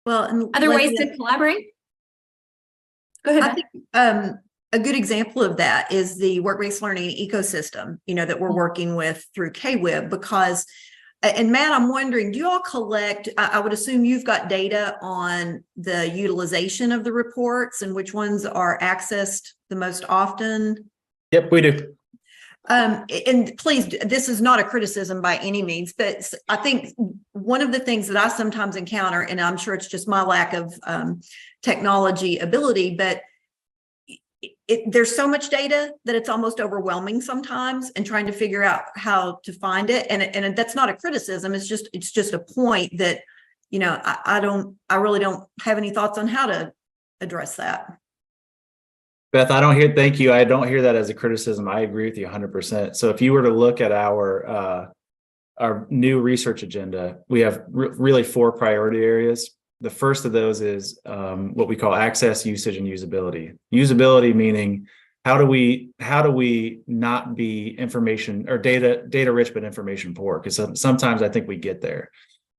Well, and Other ways to collaborate? Go ahead. I think a good example of that is the work-based learning ecosystem, that we're working with through KWIB, because, and Matt, I'm wondering, do you all collect, I would assume you've got data on the utilization of the reports and which ones are accessed the most often? Yep, we do. And please, this is not a criticism by any means, but I think one of the things that I sometimes encounter, and I'm sure it's just my lack of technology ability, but there's so much data that it's almost overwhelming sometimes, and trying to figure out how to find it. And that's not a criticism. It's just a point that, I really don't have any thoughts on how to address that. Beth, thank you. I don't hear that as a criticism. I agree with you 100%. So if you were to look at our new research agenda, we have really 4 priority areas. The first of those is what we call access, usage, and usability. Usability meaning how do we not be information or data rich, but information poor? Because sometimes I think we get there.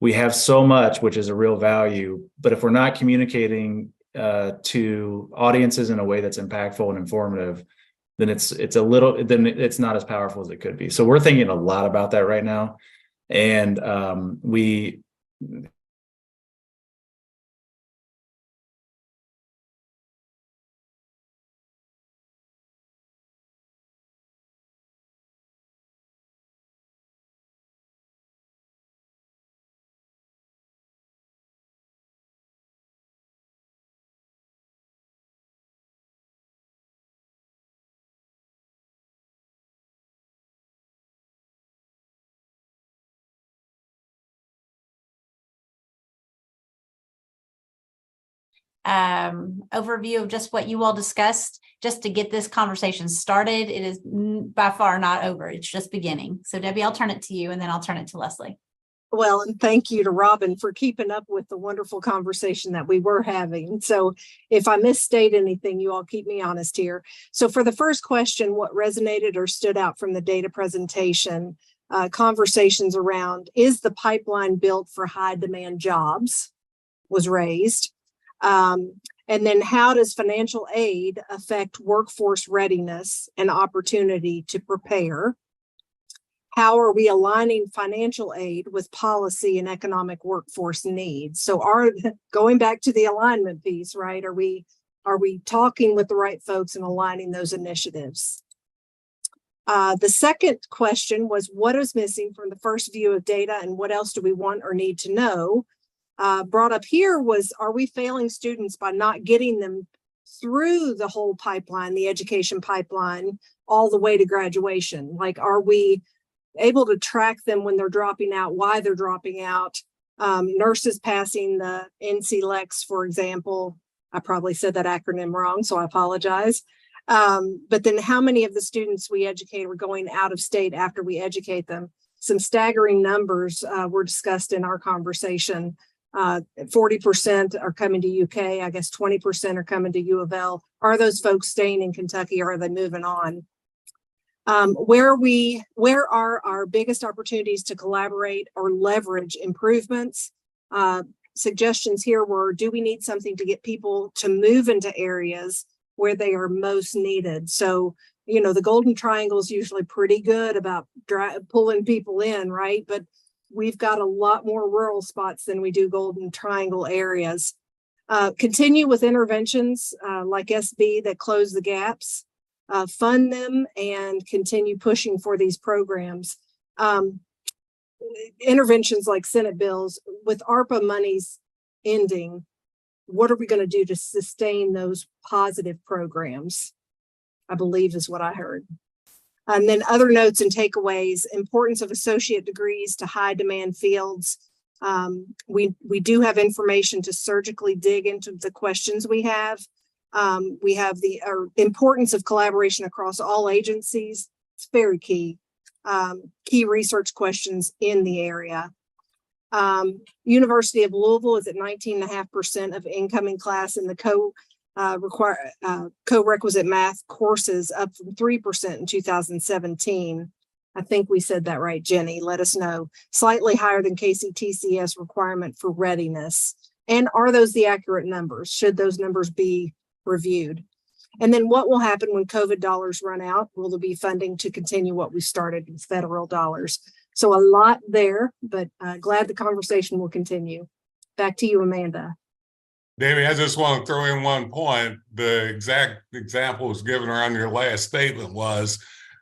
We have so much, which is a real value, but if we're not communicating to audiences in a way that's impactful and informative, then it's not as powerful as it could be. So we're thinking a lot about that right now. And we overview of just what you all discussed, just to get this conversation started. It is by far not over. It's just beginning. So Debbie, I'll turn it to you and then I'll turn it to Leslie. Well, and thank you to Robin for keeping up with the wonderful conversation that we were having. So if I misstate anything, you all keep me honest here. So for the first question, what resonated or stood out from the data presentation, conversations around, is the pipeline built for high demand jobs was raised. And then how does financial aid affect workforce readiness and opportunity to prepare? How are we aligning financial aid with policy and economic workforce needs? So going back to the alignment piece, right? Are we talking with the right folks and aligning those initiatives? The second question was, what is missing from the first view of data and what else do we want or need to know? Brought up here was, are we failing students by not getting them through the whole pipeline, the education pipeline, all the way to graduation? Like, are we able to track them when they're dropping out, why they're dropping out? Nurses passing the NCLEX, for example. I probably said that acronym wrong, so I apologize. But then how many of the students we educate are going out of state after we educate them? Some staggering numbers were discussed in our conversation. 40% are coming to UK. I guess 20% are coming to U of L. Are those folks staying in Kentucky or are they moving on? Where are our biggest opportunities to collaborate or leverage improvements? Suggestions here were, do we need something to get people to move into areas where they are most needed? So, you know, the Golden Triangle is usually pretty good about pulling people in, right? But we've got a lot more rural spots than we do Golden Triangle areas. Continue with interventions like SB that close the gaps. Fund them and continue pushing for these programs. Interventions like Senate bills, with ARPA monies ending, what are we going to do to sustain those positive programs? I believe is what I heard. And then other notes and takeaways: importance of associate degrees to high demand fields. We do have information to surgically dig into the questions we have. We have the importance of collaboration across all agencies. It's very key. Key research questions in the area. University of Louisville is at 19.5% of incoming class in the co-requisite math courses, up from 3% in 2017. I think we said that right, Jenny. Let us know. Slightly higher than KCTCS requirement for readiness. And are those the accurate numbers? Should those numbers be reviewed? And then what will happen when COVID dollars run out? Will there be funding to continue what we started with federal dollars? So a lot there, but glad the conversation will continue. Back to you, Amanda. Davey, I just want to throw in one point. The exact example was given around your last statement was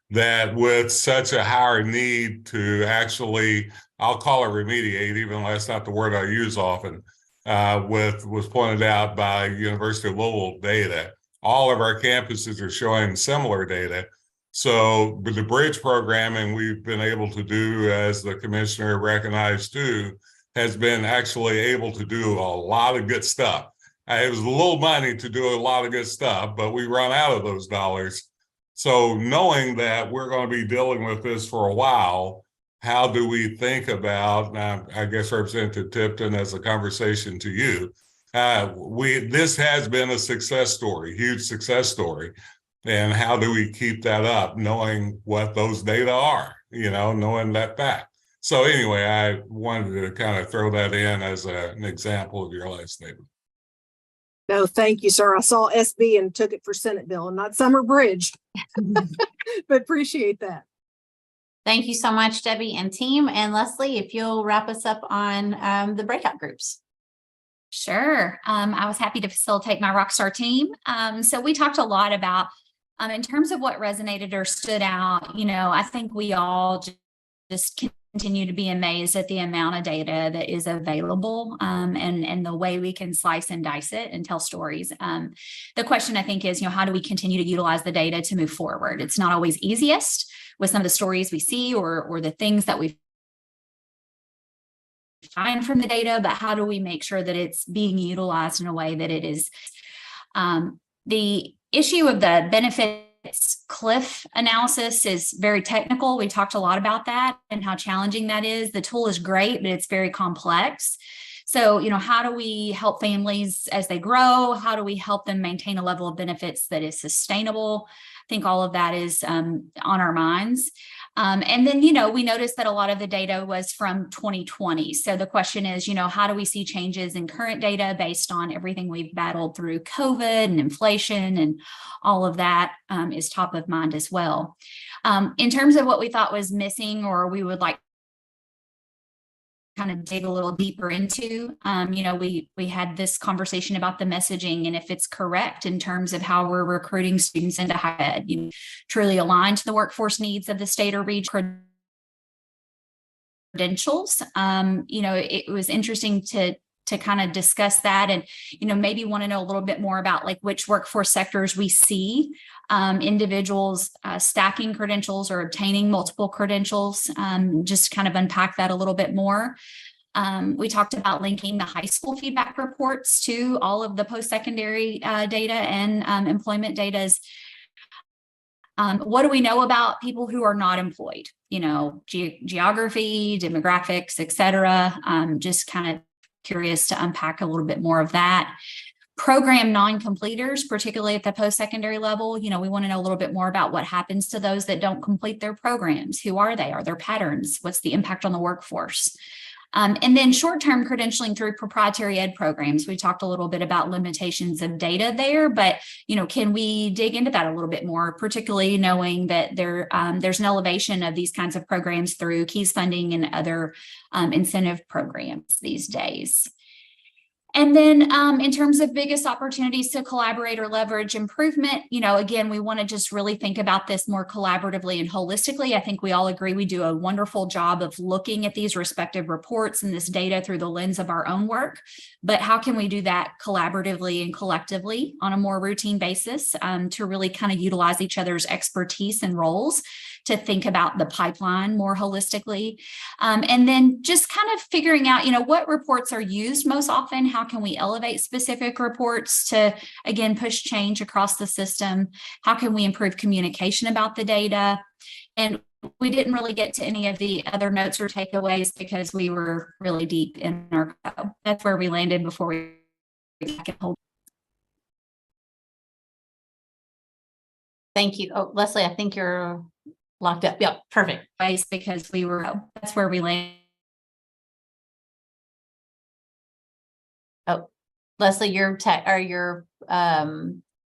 that with such a higher need to actually, I'll call it remediate, even though that's not the word I use often, was pointed out by University of Louisville data. All of our campuses are showing similar data. So with the bridge programming we've been able to do, as the commissioner recognized too, has been actually able to do a lot of good stuff. It was a little money to do a lot of good stuff, but we run out of those dollars. So knowing that we're going to be dealing with this for a while, how do we think about, now I guess Representative Tipton, as a conversation to you, this has been a success story, huge success story. And how do we keep that up, knowing what those data are, knowing that fact. So anyway, I wanted to kind of throw that in as an example of your last statement. No, thank you, sir. I saw SB and took it for Senate bill and not Summer Bridge, but appreciate that. Thank you so much, Debbie and team. And Leslie, if you'll wrap us up on the breakout groups. Sure. I was happy to facilitate my Rockstar team. So we talked a lot about, in terms of what resonated or stood out, I think we all just continue to be amazed at the amount of data that is available, and the way we can slice and dice it and tell stories. The question, I think, is, how do we continue to utilize the data to move forward? It's not always easiest with some of the stories we see or the things that we've find from the data, but how do we make sure that it's being utilized in a way that it is. The issue of the benefits cliff analysis is very technical. We talked a lot about that and how challenging that is. The tool is great, but it's very complex. So, how do we help families as they grow? How do we help them maintain a level of benefits that is sustainable? I think all of that is on our minds. And then, we noticed that a lot of the data was from 2020. So the question is, how do we see changes in current data based on everything we've battled through COVID and inflation, and all of that is top of mind as well. In terms of what we thought was missing, or we would like kind of dig a little deeper into, we had this conversation about the messaging and if it's correct in terms of how we're recruiting students into higher ed, truly aligned to the workforce needs of the state or region credentials. It was interesting to kind of discuss that, and maybe want to know a little bit more about like which workforce sectors we see individuals stacking credentials or obtaining multiple credentials, just kind of unpack that a little bit more. We talked about linking the high school feedback reports to all of the post-secondary data and employment data. What do we know about people who are not employed? Geography, demographics, et cetera. Just kind of curious to unpack a little bit more of that. Program non-completers, particularly at the post-secondary level, we want to know a little bit more about what happens to those that don't complete their programs. Who are they? Are there patterns? What's the impact on the workforce? And then short-term credentialing through proprietary ed programs. We talked a little bit about limitations of data there, but can we dig into that a little bit more, particularly knowing that there's an elevation of these kinds of programs through KEYS funding and other incentive programs these days. And then in terms of biggest opportunities to collaborate or leverage improvement, again, we want to just really think about this more collaboratively and holistically. I think we all agree we do a wonderful job of looking at these respective reports and this data through the lens of our own work. But how can we do that collaboratively and collectively on a more routine basis to really kind of utilize each other's expertise and roles to think about the pipeline more holistically. And then just kind of figuring out, what reports are used most often. How can we elevate specific reports to, again, push change across the system? How can we improve communication about the data? And we didn't really get to any of the other notes or takeaways because we were really deep in our code. That's where we landed before we can hold. Thank you. Oh, Leslie, I think you're locked up. Yep, perfect. Because that's where we landed. Oh, Leslie, you're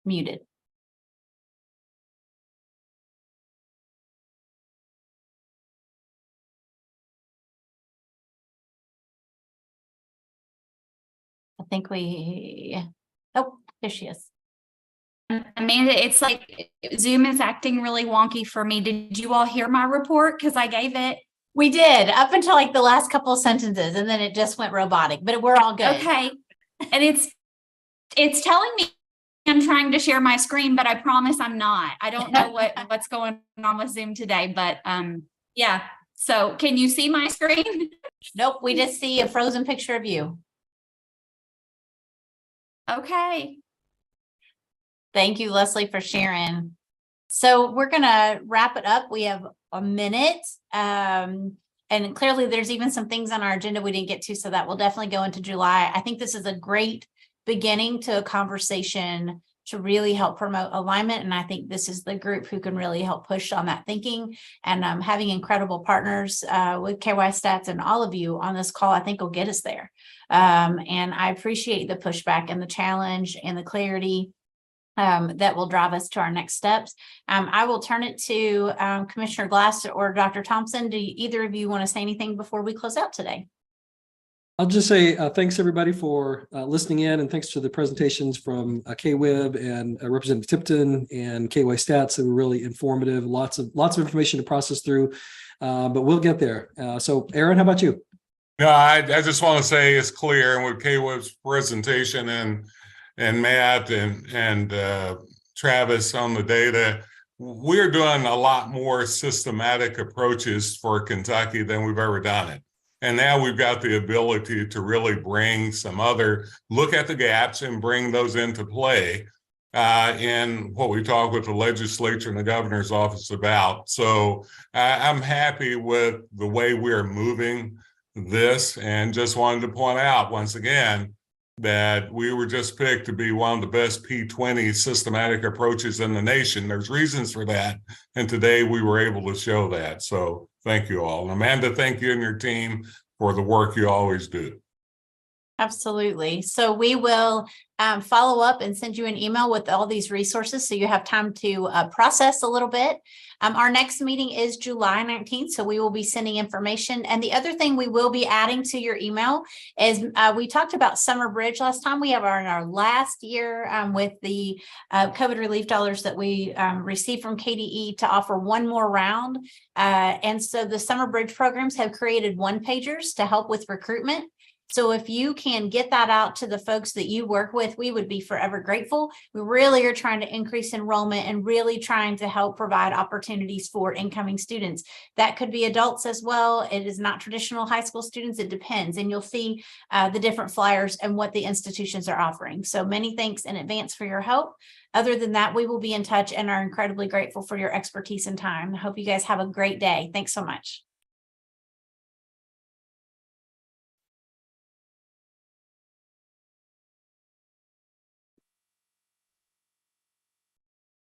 muted. I think oh, there she is. Amanda, it's like Zoom is acting really wonky for me. Did you all hear my report? Because I gave it. We did up until like the last couple of sentences, and then it just went robotic, but we're all good. Okay. And it's telling me I'm trying to share my screen, but I promise I'm not. I don't know what's going on with Zoom today, but yeah. So can you see my screen? Nope. We just see a frozen picture of you. Okay. Thank you, Leslie, for sharing. So we're going to wrap it up. We have a minute. And clearly there's even some things on our agenda we didn't get to, so that will definitely go into July. I think this is a great beginning to a conversation to really help promote alignment. And I think this is the group who can really help push on that thinking, and having incredible partners with KY Stats and all of you on this call, I think will get us there. And I appreciate the pushback and the challenge and the clarity that will drive us to our next steps. I will turn it to Commissioner Glass or Dr. Thompson. Do either of you want to say anything before we close out today? I'll just say thanks everybody for listening in, and thanks to the presentations from KWIB and Representative Tipton and KY Stats that were really informative. Lots of information to process through, but we'll get there. So Aaron, how about you? No, I just want to say it's clear, and with KWIB's presentation and Matt and Travis on the data, we're doing a lot more systematic approaches for Kentucky than we've ever done it. And now we've got the ability to really bring look at the gaps and bring those into play in what we talk with the legislature and the governor's office about. So I'm happy with the way we're moving this, and just wanted to point out once again that we were just picked to be one of the best P20 systematic approaches in the nation. There's reasons for that. And today we were able to show that. So thank you all. And Amanda, thank you and your team for the work you always do. Absolutely. So we will follow up and send you an email with all these resources so you have time to process a little bit. Our next meeting is July 19th, so we will be sending information. And the other thing we will be adding to your email is we talked about Summer Bridge last time. We have our last year with the COVID relief dollars that we received from KDE to offer one more round. And so the Summer Bridge programs have created one-pagers to help with recruitment. So if you can get that out to the folks that you work with, we would be forever grateful. We really are trying to increase enrollment and really trying to help provide opportunities for incoming students. That could be adults as well. It is not traditional high school students. It depends. And you'll see the different flyers and what the institutions are offering. So many thanks in advance for your help. Other than that, we will be in touch and are incredibly grateful for your expertise and time. I hope you guys have a great day. Thanks so much.